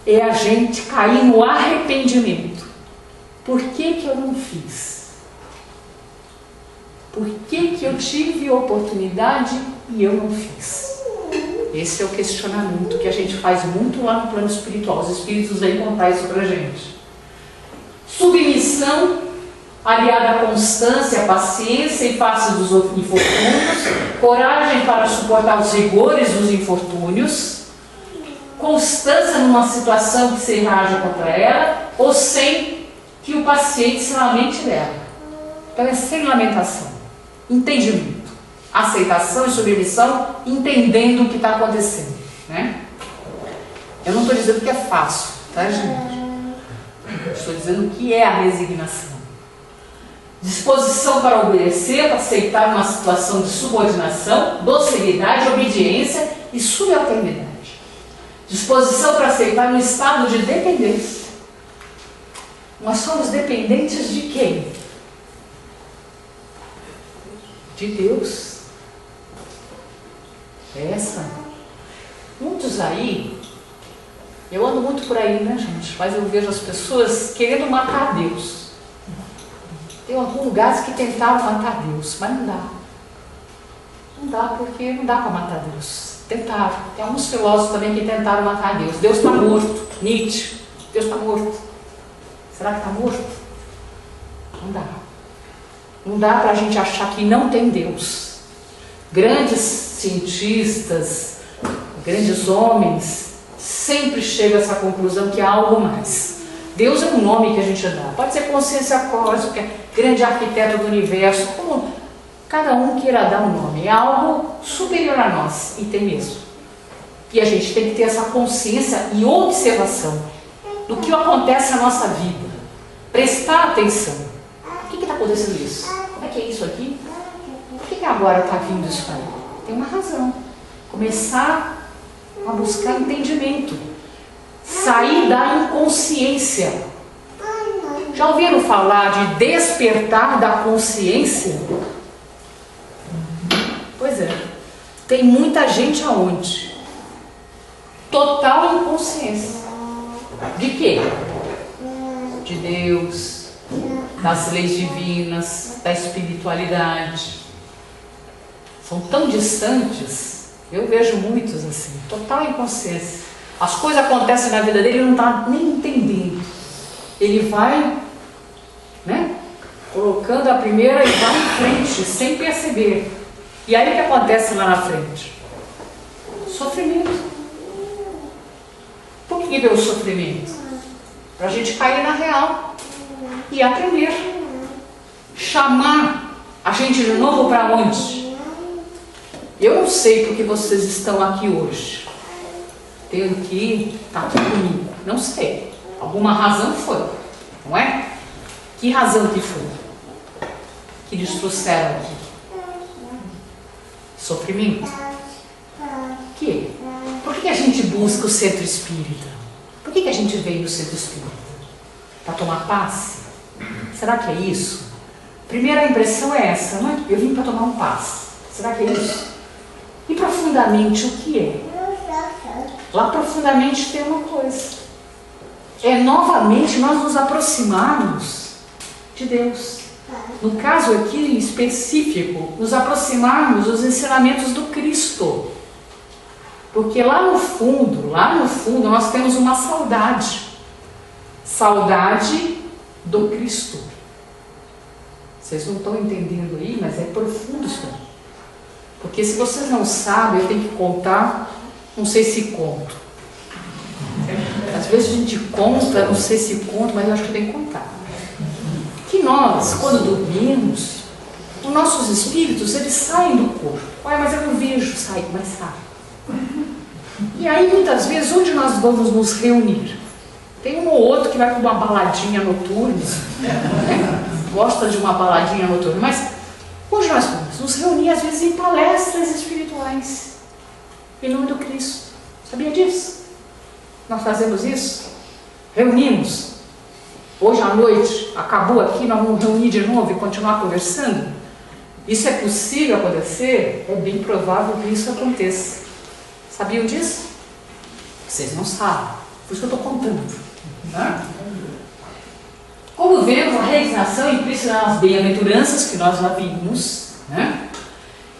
é a gente cair no arrependimento. Por que eu não fiz? Por que eu tive oportunidade e eu não fiz? Esse é o questionamento que a gente faz muito lá no plano espiritual. Os espíritos vêm contar isso pra gente. Submissão aliada à constância, à paciência em face dos infortúnios, coragem para suportar os rigores dos infortúnios, constância numa situação que se reaja contra ela, ou sem que o paciente se lamente dela. Então é sem lamentação, entendimento, aceitação e submissão, entendendo o que está acontecendo, né? Eu não estou dizendo que é fácil, tá, gente? Eu estou dizendo o que é a resignação. Disposição para obedecer, para aceitar uma situação de subordinação, docilidade, obediência e subalternidade. Disposição para aceitar um estado de dependência. Nós somos dependentes de quem? De Deus. Essa. Muitos aí, eu ando muito por aí, né, gente? Mas eu vejo as pessoas querendo matar Deus. Tem alguns lugares que tentaram matar Deus, mas não dá. Não dá, porque não dá para matar Deus. Tentaram. Tem alguns filósofos também que tentaram matar Deus. Deus está morto. Nietzsche. Deus está morto. Será que está morto? Não dá. Não dá para a gente achar que não tem Deus. Grandes cientistas, grandes homens, sempre chegam a essa conclusão que há algo mais. Deus é um nome que a gente dá. Pode ser consciência cósmica, grande arquiteto do universo, como cada um queira dar um nome. É algo superior a nós, e tem mesmo. E a gente tem que ter essa consciência e observação do que acontece na nossa vida. Prestar atenção. O que está acontecendo isso? Como é que é isso aqui? Por que agora está vindo isso aí? Tem uma razão. Começar a buscar entendimento. Sair da inconsciência. Já ouviram falar de despertar da consciência? Pois é. Tem muita gente aonde? Total inconsciência. De quê? De Deus, das leis divinas, da espiritualidade. são tão distantes. Eu vejo muitos assim, total inconsciência. As coisas acontecem na vida dele, ele não está nem entendendo. Ele vai, né, colocando a primeira e vai em frente, sem perceber. E aí o que acontece lá na frente? Sofrimento. Por que veio o sofrimento? Para a gente cair na real e aprender. Chamar a gente de novo para onde? Eu não sei porque vocês estão aqui hoje. Tenho que estar aqui comigo. Não sei. Alguma razão foi, não é? Que razão que foi? Que nos trouxeram aqui? Sofrimento? Que? Por que a gente busca o centro espírita? Por que a gente veio no centro espírita? Para tomar passe? Será que é isso? Primeira impressão é essa, não é? Eu vim para tomar um passe. Será que é isso? E profundamente o que é? Lá profundamente tem uma coisa. É novamente nós nos aproximarmos de Deus. No caso aqui em específico, nos aproximarmos dos ensinamentos do Cristo. Porque lá no fundo, nós temos uma saudade. Saudade do Cristo. Vocês não estão entendendo aí, mas é profundo isso aí. Porque se vocês não sabem, eu tenho que contar, não sei se conto. Às vezes a gente conta, não sei se conto, mas eu acho que tem que contar. Que nós, quando dormimos, os nossos espíritos, eles saem do corpo. Ué, mas eu não vejo sair, mas sai. E aí, muitas vezes, onde nós vamos nos reunir? Tem um ou outro que vai para uma baladinha noturna, né? Gosta de uma baladinha noturna, mas onde nós vamos? Nos reunir, às vezes, em palestras espirituais, em nome do Cristo. Sabia disso? Nós fazemos isso? Reunimos. Hoje à noite, acabou aqui, nós vamos reunir de novo e continuar conversando? Isso é possível acontecer? É bem provável que isso aconteça. Sabiam disso? Vocês não sabem. Por isso que eu estou contando. Né? Como vemos, a resignação implícita nas bem-aventuranças que nós já vimos, né?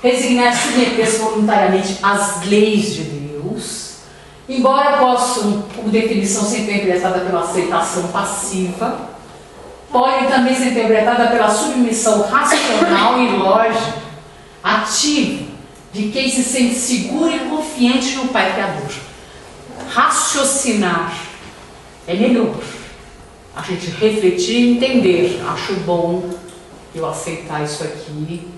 Resignar e submeter-se voluntariamente às leis de Deus, embora possam, como definição, ser interpretada pela aceitação passiva, podem também ser interpretada pela submissão racional e lógica, ativa, de quem se sente seguro e confiante no Pai Criador. Raciocinar é melhor. A gente refletir e entender. Acho bom eu aceitar isso aqui,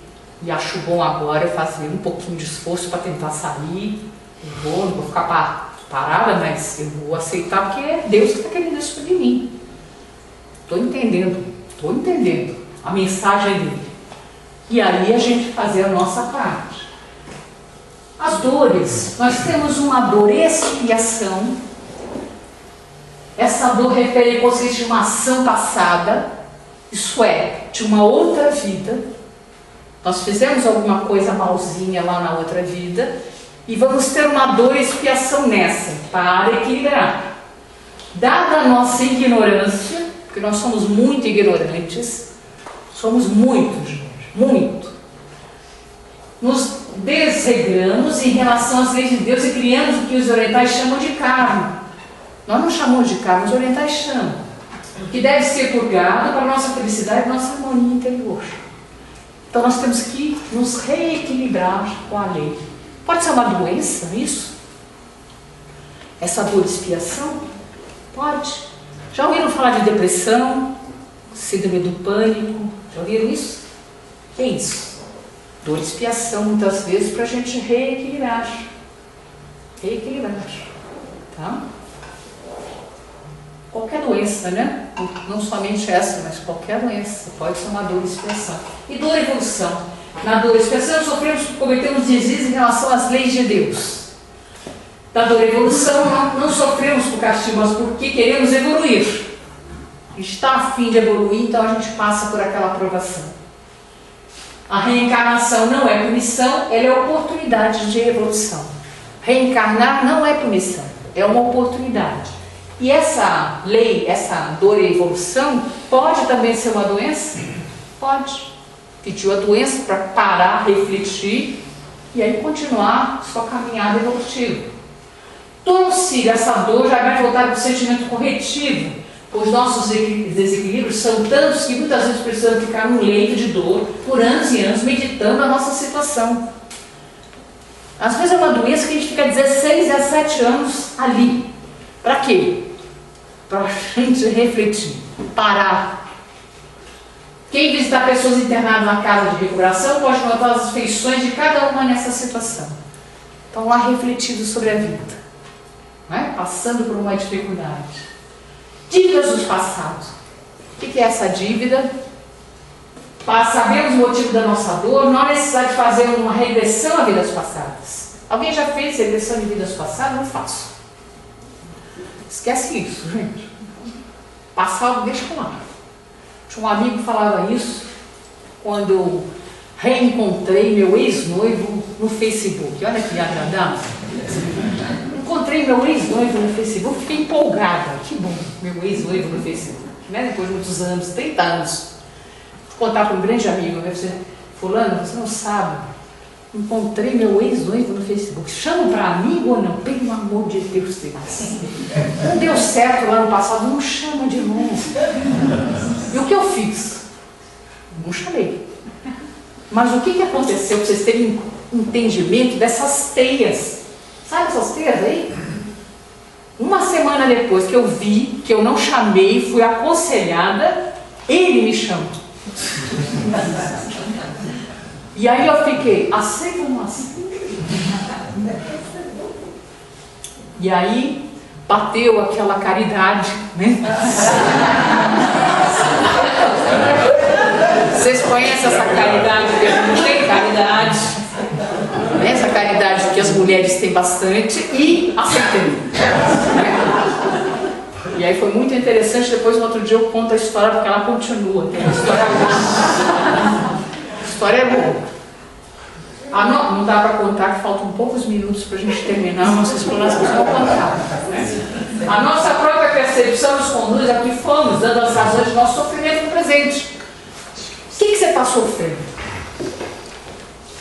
e acho bom agora eu fazer um pouquinho de esforço para tentar sair. Não vou ficar parada, mas eu vou aceitar porque é Deus que está querendo isso de mim. Estou entendendo a mensagem dele. E aí a gente fazer a nossa parte. As dores, nós temos uma dor expiação. Essa dor refere consiste de uma ação passada, isso é, de uma outra vida. Nós fizemos alguma coisa malzinha lá na outra vida e vamos ter uma dor expiação nessa, para equilibrar. Dada a nossa ignorância, porque nós somos muito ignorantes, somos muito, gente, muito. Nos desregramos em relação às leis de Deus e criamos o que os orientais chamam de karma. Nós não chamamos de karma, os orientais chamam. Que deve ser purgado para a nossa felicidade e nossa harmonia interior. Então nós temos que nos reequilibrar com a lei. Pode ser uma doença, isso? Essa dor de expiação? Pode. Já ouviram falar de depressão, síndrome do pânico? Já ouviram isso? O que é isso? Dor de expiação, muitas vezes, para a gente reequilibrar. Tá? Qualquer doença, né? Não somente essa, mas qualquer doença. Pode ser uma dor de expiação. E dor e evolução. Na dor e expiação, sofremos porque cometemos deslizes em relação às leis de Deus. Da dor e evolução, não sofremos por castigo, mas porque queremos evoluir. Está a fim de evoluir, então a gente passa por aquela aprovação. A reencarnação não é punição, ela é oportunidade de evolução. Reencarnar não é punição, é uma oportunidade. E essa lei, essa dor e evolução, pode também ser uma doença? Pode. Pediu a doença para parar, refletir e aí continuar sua caminhada evolutiva. Torce essa dor já vai voltar para o sentimento corretivo, pois nossos desequilíbrios são tantos que muitas vezes precisamos ficar num leito de dor por anos e anos meditando a nossa situação. Às vezes é uma doença que a gente fica 16, 17 anos ali. Para quê? Para a gente refletir, parar. Quem visitar pessoas internadas na casa de recuperação pode notar as feições de cada uma nessa situação. Estão lá refletidos sobre a vida, né? Passando por uma dificuldade. Dívidas do passado. O que é essa dívida? Para sabermos o motivo da nossa dor, não há necessidade de fazer uma regressão a vidas passadas. Alguém já fez regressão de vidas passadas? Não faço. Esquece isso, gente. Passado, deixa lá. Tinha um amigo que falava isso quando eu reencontrei meu ex-noivo no Facebook. Olha que agradável. Encontrei meu ex-noivo no Facebook, fiquei empolgada. Que bom, meu ex-noivo no Facebook. Né? Depois de muitos anos, 30 anos. Vou contar para um grande amigo, né? Fulano, você não sabe. Encontrei meu ex-noivo no Facebook. Chama para amigo ou não? Pelo amor de Deus, Deus. Não deu certo lá no passado, não chama de novo. E o que eu fiz? Não chamei. Mas o que aconteceu para vocês terem um entendimento dessas teias? Sabe essas teias aí? Uma semana depois que eu vi, que eu não chamei, fui aconselhada, ele me chamou. E aí eu fiquei, aceita ou não aceita? E aí bateu aquela caridade, né? Vocês conhecem essa caridade que a gente tem? Caridade, né? Essa caridade que as mulheres têm bastante e aceitei. E aí foi muito interessante, depois no outro dia eu conto a história porque ela continua, tem uma história longa. A história é boa. Não dá para contar, que faltam poucos minutos para a gente terminar a nossa exploração, vou contar. Né? A nossa própria percepção nos conduz a que fomos, dando as razões do nosso sofrimento no presente. O que você está sofrendo?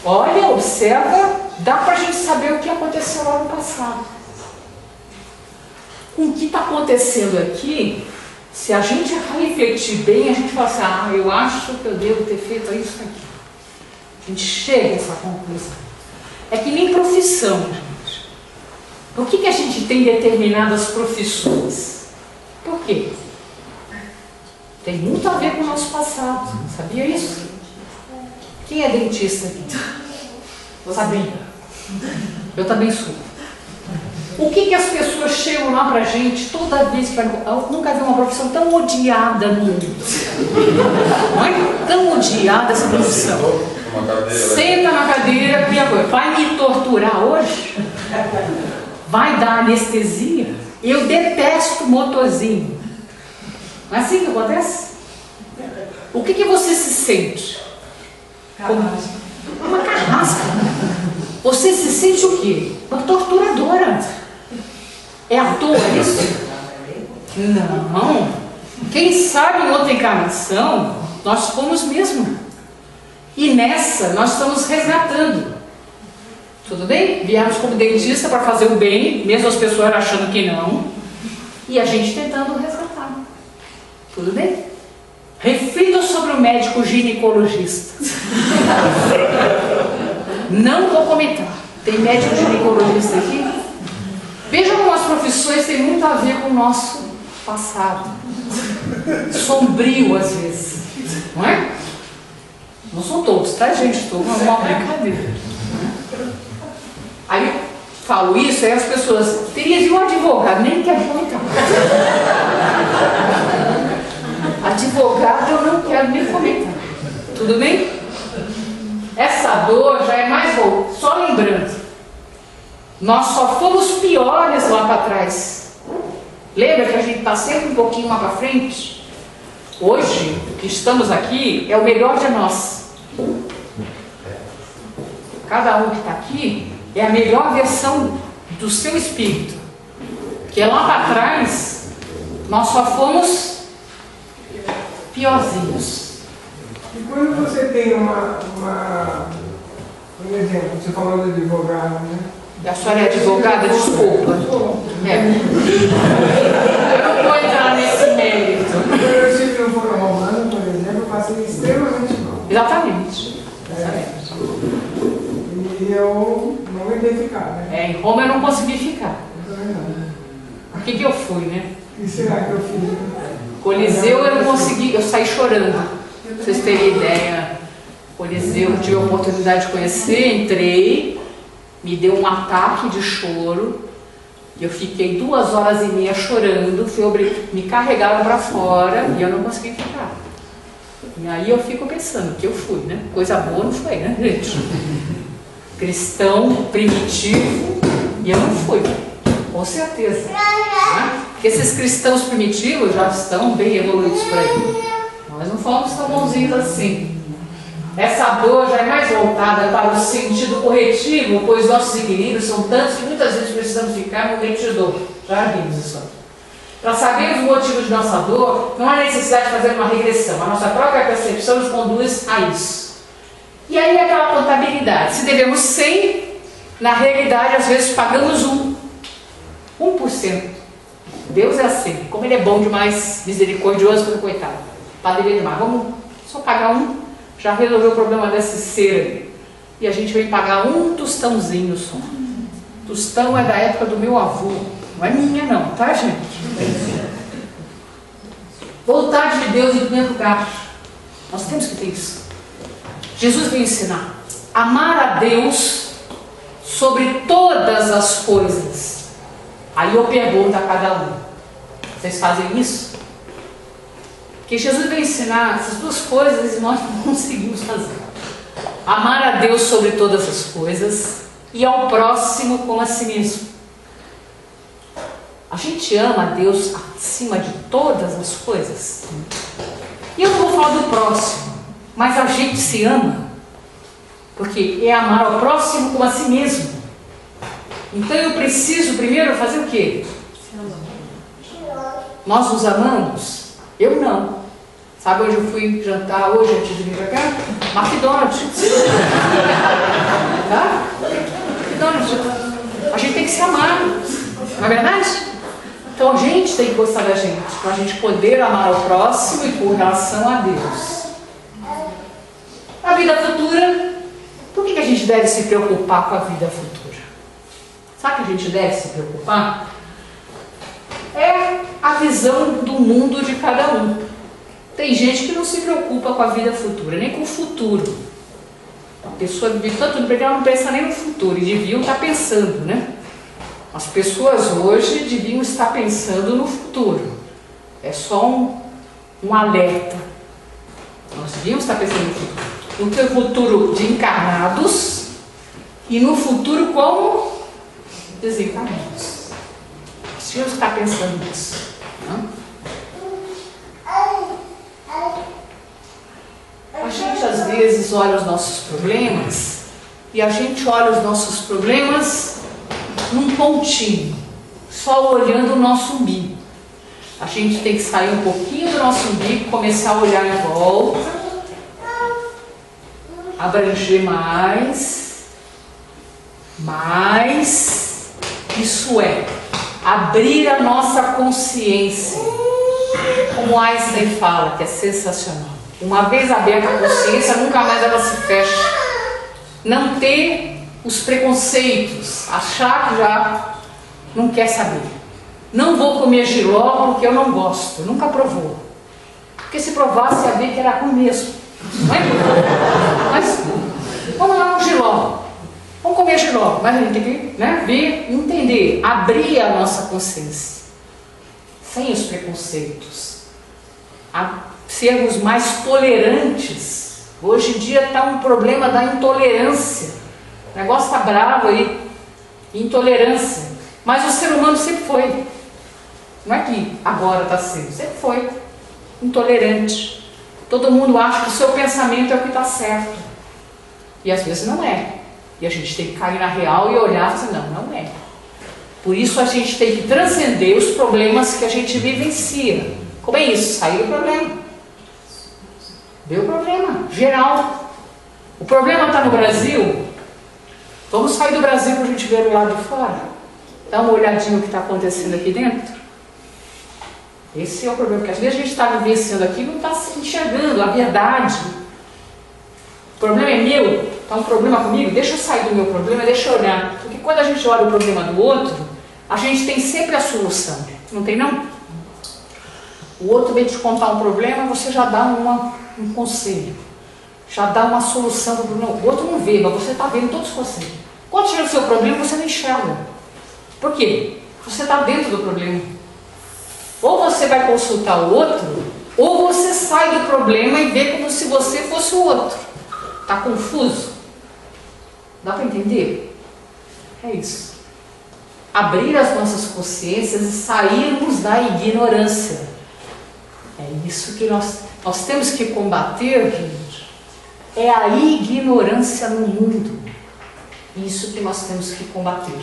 Olha, observa, dá para a gente saber o que aconteceu lá no passado. Com o que está acontecendo aqui, se a gente refletir bem, a gente fala assim, eu acho que eu devo ter feito isso aqui. A gente chega a essa conclusão. É que nem profissão, gente. Por que a gente tem determinadas profissões? Por quê? Tem muito a ver com o nosso passado. Sabia isso? Quem é dentista aqui? Sabia? Eu também sou. O que as pessoas chegam lá pra gente toda vez que eu nunca vi uma profissão tão odiada no mundo. Não é? Tão odiada essa profissão. Senta na cadeira, vai me torturar hoje? Vai dar anestesia? Eu detesto motorzinho. Não é assim que acontece? O que você se sente? Uma carrasca. Você se sente o quê? Uma torturadora. É à toa isso? Não. Quem sabe em outra encarnação, nós fomos mesmo. E nessa, nós estamos resgatando. Tudo bem? Viemos como dentista para fazer o bem, mesmo as pessoas achando que não. E a gente tentando resgatar. Tudo bem? Reflita sobre o médico ginecologista. Não vou comentar. Tem médico ginecologista aqui? Veja como as profissões têm muito a ver com o nosso passado. Sombrio, às vezes. Não é? Não são todos, tá, gente? Estou com uma brincadeira. Aí eu falo isso, aí as pessoas... Teria de um advogado, nem quero comentar. Advogado eu não quero nem comentar. Tudo bem? Essa dor já é mais boa. Só lembrando, nós só fomos piores lá para trás. Lembra que a gente está sempre um pouquinho lá para frente? Hoje, o que estamos aqui é o melhor de nós. Cada um que está aqui é a melhor versão do seu espírito. Que lá para trás, nós só fomos piorzinhos. E quando você tem um exemplo, você falou de advogado, né? A senhora é advogada? Desculpa. Eu não vou entrar nesse mérito. Eu tive no Foro Romano, por exemplo, eu passei extremamente mal. Exatamente. E eu não me identificava, né? Em Roma eu não consegui ficar. O que eu fui, né? O que será que eu fiz? Coliseu eu não consegui, eu saí chorando. Pra vocês terem ideia, Coliseu eu tive a oportunidade de conhecer, entrei, me deu um ataque de choro, eu fiquei 2h30 chorando, me carregaram para fora e eu não consegui ficar. E aí eu fico pensando que eu fui, né? Coisa boa não foi, né, gente? Cristão primitivo e eu não fui, com certeza. Né? Porque esses cristãos primitivos já estão bem evoluídos por aí. Nós não fomos tão bonzinhos assim. Essa dor já é mais voltada para o sentido corretivo, pois nossos equilíbrios são tantos que muitas vezes precisamos ficar no momento de dor. Já vimos isso. Para saber os motivos de nossa dor, não há necessidade de fazer uma regressão. A nossa própria percepção nos conduz a isso. E aí é aquela contabilidade. Se devemos 100, na realidade às vezes pagamos 1%. Deus é assim, como Ele é bom demais, misericordioso para o coitado. Para dever demais. Vamos só pagar 1%. Já resolveu o problema desse ser aí. E a gente vem pagar 1 tostãozinho só. Tostão é da época do meu avô. Não é minha não, tá, gente? Vontade de Deus em primeiro lugar. Nós temos que ter isso. Jesus veio ensinar. Amar a Deus sobre todas as coisas. Aí eu pergunto a cada um. Vocês fazem isso? Porque Jesus veio ensinar essas duas coisas e nós não conseguimos fazer. Amar a Deus sobre todas as coisas e ao próximo como a si mesmo. A gente ama a Deus acima de todas as coisas. E eu não vou falar do próximo, mas a gente se ama. Porque é amar ao próximo como a si mesmo. Então eu preciso primeiro fazer o quê? Nós nos amamos? Eu não. Sabe onde eu fui jantar hoje antes de vir pra cá? McDonald's. Tá? McDonald's. A gente tem que se amar. Não é verdade? Então a gente tem que gostar da gente, para a gente poder amar ao próximo e com relação a Deus. A vida futura, por que a gente deve se preocupar com a vida futura? Sabe o que a gente deve se preocupar? É a visão do mundo de cada um. Tem gente que não se preocupa com a vida futura, nem com o futuro. A pessoa vive tanto no presente, ela não pensa nem no futuro, e deviam estar pensando, né? As pessoas hoje deviam estar pensando no futuro. É só um alerta. Nós devíamos estar pensando no futuro. No futuro de encarnados e no futuro como desencarnados. Nós devíamos estar pensando nisso. Não? A gente às vezes olha os nossos problemas e a gente olha os nossos problemas num pontinho, só olhando o nosso umbigo. A gente tem que sair um pouquinho do nosso umbigo, começar a olhar em volta, abranger mais, isso é, abrir a nossa consciência, como Einstein fala, que é sensacional. Uma vez aberta a consciência, nunca mais ela se fecha. Não ter os preconceitos, achar que já não quer saber. Não vou comer jiló porque eu não gosto, nunca provou. Porque se provasse ia ver que era ruim mesmo. Não é? Mas vamos lá no jiló. Vamos comer jiló, mas a gente tem que, né, ver, entender, abrir a nossa consciência. Sem os preconceitos. Sermos mais tolerantes. Hoje em dia está um problema da intolerância. O negócio está bravo aí. Intolerância. Mas o ser humano sempre foi. Não é que agora está sendo. Sempre foi intolerante. Todo mundo acha que o seu pensamento é o que está certo. E às vezes não é. E a gente tem que cair na real e olhar e dizer, não é. Por isso a gente tem que transcender os problemas que a gente vivencia. Como é isso? Sair do problema. Ver o problema geral. O problema está no Brasil, Vamos sair do Brasil para a gente ver o lado de fora? Dá uma olhadinha no que está acontecendo aqui dentro? Esse é o problema, porque às vezes a gente está vivenciando aqui e não está se enxergando a verdade. O problema é meu, está um problema comigo, deixa eu sair do meu problema, deixa eu olhar. Porque quando a gente olha o problema do outro, a gente tem sempre a solução. Não tem não? O outro vem te contar um problema, você já dá um conselho. Já dá uma solução para o problema. O outro não vê, mas você está vendo todos os conselhos. Quando chega o seu problema, você não enxerga. Por quê? Você está dentro do problema. Ou você vai consultar o outro, ou você sai do problema e vê como se você fosse o outro. Está confuso? Dá para entender? É isso. Abrir as nossas consciências e sairmos da ignorância. É isso que nós temos que combater, gente. É a ignorância no mundo. Isso que nós temos que combater.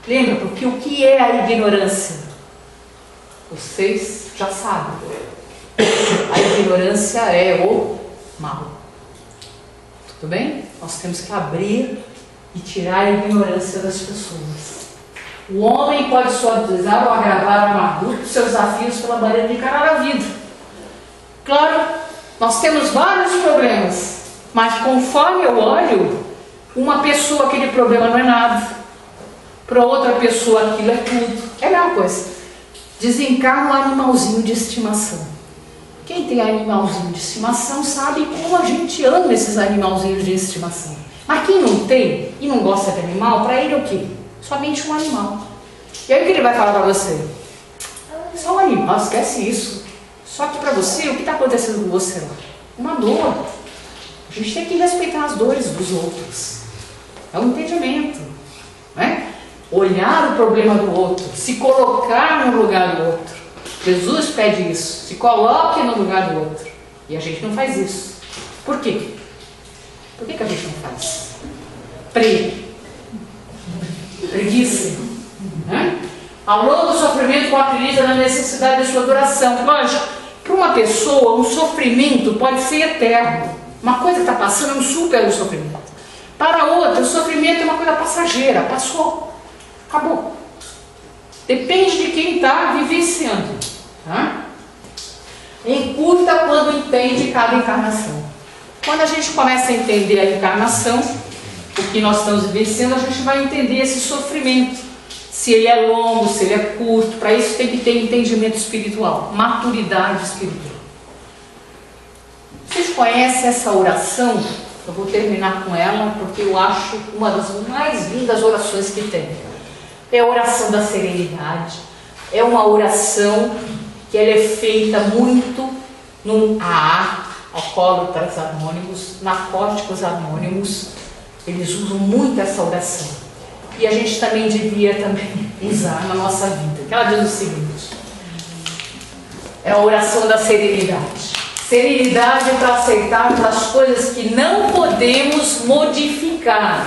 Lembra, porque o que é a ignorância? Vocês já sabem. A ignorância é o mal. Tudo bem? Nós temos que abrir e tirar a ignorância das pessoas. O homem pode suavizar ou agravar a amargura dos seus desafios pela maneira de encarar a vida. Claro, nós temos vários problemas, mas conforme eu olho, uma pessoa aquele problema não é nada, para outra pessoa aquilo é tudo. É a mesma coisa. Desencarna um animalzinho de estimação. Quem tem animalzinho de estimação sabe como a gente ama esses animalzinhos de estimação. Mas quem não tem e não gosta de animal, para ele é o quê? Somente um animal. E aí o que ele vai falar para você? Só um animal, esquece isso. Só que para você, o que está acontecendo com você lá? Uma dor. A gente tem que respeitar as dores dos outros. É um entendimento, né? Olhar o problema do outro, se colocar no lugar do outro. Jesus pede isso, se coloque no lugar do outro. E a gente não faz isso. Por quê? Por que a gente não faz? Preguiça. Né? Ao longo do sofrimento, acredita na necessidade da sua duração. Lógico, para uma pessoa, um sofrimento pode ser eterno. Uma coisa que está passando não supera o sofrimento. Para outra, o sofrimento é uma coisa passageira, passou, acabou. Depende de quem está vivenciando. Tá? Encurta quando entende cada encarnação. Quando a gente começa a entender a encarnação, o que nós estamos vivenciando, a gente vai entender esse sofrimento. Se ele é longo, se ele é curto. Para isso tem que ter entendimento espiritual, maturidade espiritual. Vocês conhecem essa oração? Eu vou terminar com ela porque eu acho uma das mais lindas orações que tem. É a oração da serenidade. É uma oração que ela é feita muito no AA, Alcoólatras Anônimos, Narcóticos Anônimos. Eles usam muito essa oração. E a gente também devia usar na nossa vida. Que ela diz o seguinte: é a oração da serenidade. Serenidade é para aceitar as coisas que não podemos modificar.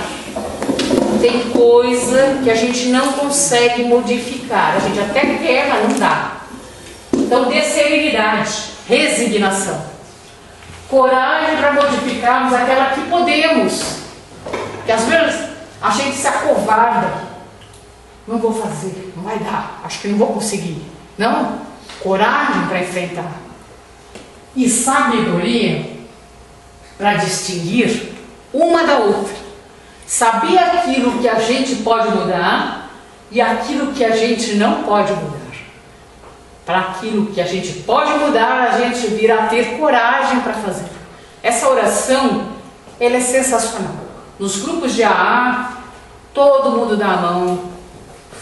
Tem coisa que a gente não consegue modificar. A gente até quer, mas não dá. Então dê serenidade, resignação. Coragem para modificarmos aquela que podemos. Porque às vezes a gente se acovarda. Não vou fazer, não vai dar, acho que não vou conseguir. Não, coragem para enfrentar. E sabedoria para distinguir uma da outra. Saber aquilo que a gente pode mudar e aquilo que a gente não pode mudar. Para aquilo que a gente pode mudar, a gente vir a ter coragem para fazer. Essa oração, ela é sensacional. Nos grupos de AA, todo mundo dá a mão,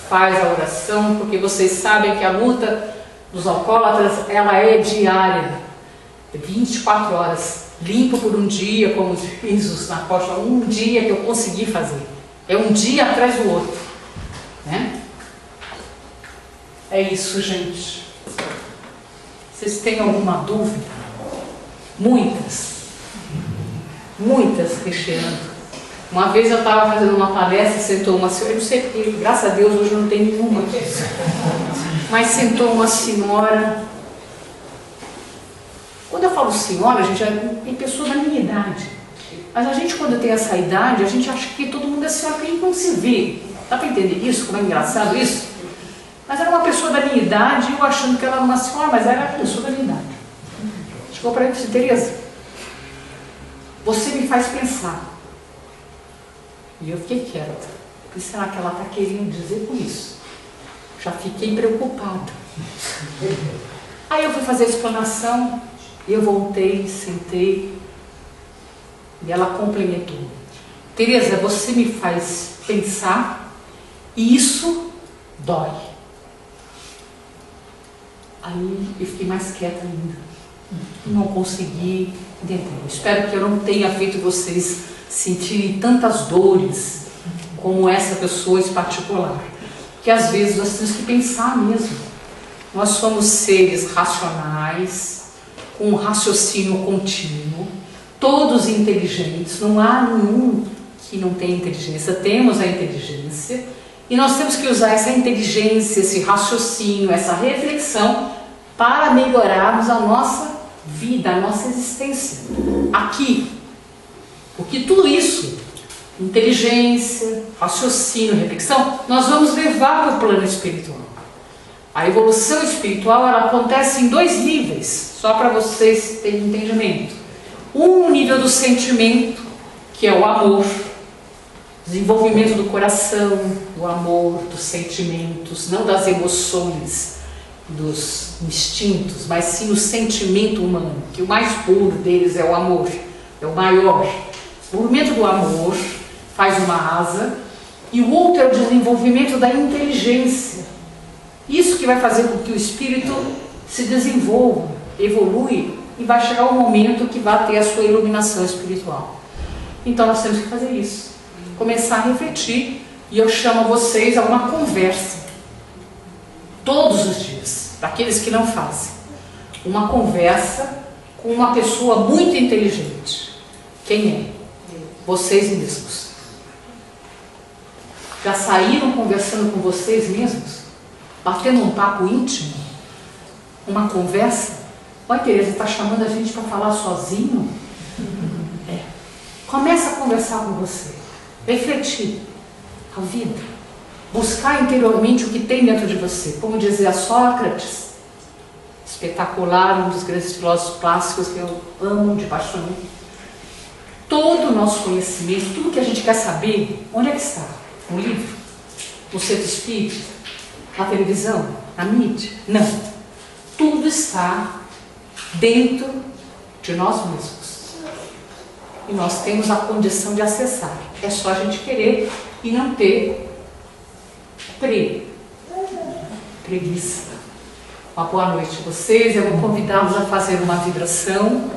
faz a oração, porque vocês sabem que a luta dos alcoólatras, ela é diária. 24 horas, limpo por um dia, como diz os narcóticos, um dia que eu consegui fazer. É um dia atrás do outro. Né? É isso, gente. Vocês têm alguma dúvida? Muitas, recheando. Uma vez eu estava fazendo uma palestra, sentou uma senhora, eu não sei porque, graças a Deus, hoje não tem nenhuma. Mas sentou uma senhora. Quando eu falo senhora, gente, tem pessoa da minha idade. Mas a gente, quando tem essa idade, a gente acha que todo mundo linda senhora que a gente não se vê. Dá para entender isso? Como é engraçado isso? Mas era uma pessoa da minha idade, e eu achando que ela era uma senhora, mas era a pessoa da minha idade. Chegou para mim e disse: Tereza, você me faz pensar. E eu fiquei quieta. O que será que ela está querendo dizer com isso? Já fiquei preocupada. Aí eu fui fazer a explanação, e eu voltei, sentei, e ela complementou: Tereza, você me faz pensar, e isso dói. Aí eu fiquei mais quieta ainda. Não consegui entender. Espero que eu não tenha feito vocês sentirem tantas dores como essa pessoa em particular. Porque às vezes nós temos que pensar mesmo. Nós somos seres racionais, com um raciocínio contínuo, todos inteligentes, não há nenhum que não tenha inteligência, temos a inteligência, e nós temos que usar essa inteligência, esse raciocínio, essa reflexão para melhorarmos a nossa vida, a nossa existência aqui. Porque tudo isso, inteligência, raciocínio, reflexão, nós vamos levar para o plano espiritual. A evolução espiritual, ela acontece em 2 níveis, só para vocês terem entendimento. Um nível do sentimento, que é o amor, desenvolvimento do coração, o amor, dos sentimentos, não das emoções, dos instintos, mas sim o sentimento humano, que o mais puro deles é o amor, é o maior. O movimento do amor faz uma asa, e o outro é o desenvolvimento da inteligência. Isso que vai fazer com que o espírito se desenvolva, evolui, e vai chegar um momento que vai ter a sua iluminação espiritual. Então nós temos que fazer isso, começar a refletir, e eu chamo vocês a uma conversa, todos os dias, daqueles que não fazem, uma conversa com uma pessoa muito inteligente. Quem é? Vocês mesmos. Já saíram conversando com vocês mesmos? Batendo um papo íntimo? Uma conversa? Olha, Tereza, está chamando a gente para falar sozinho? Começa a conversar com você, refletir a vida, buscar interiormente o que tem dentro de você. Como dizia Sócrates, espetacular, um dos grandes filósofos clássicos que eu amo de paixão. Todo o nosso conhecimento, tudo que a gente quer saber, onde é que está? No livro? No centro espírita? Na televisão? Na mídia? Não. Tudo está dentro de nós mesmos. E nós temos a condição de acessar. É só a gente querer e não ter preguiça. Uma boa noite a vocês. Eu vou convidá-los a fazer uma vibração.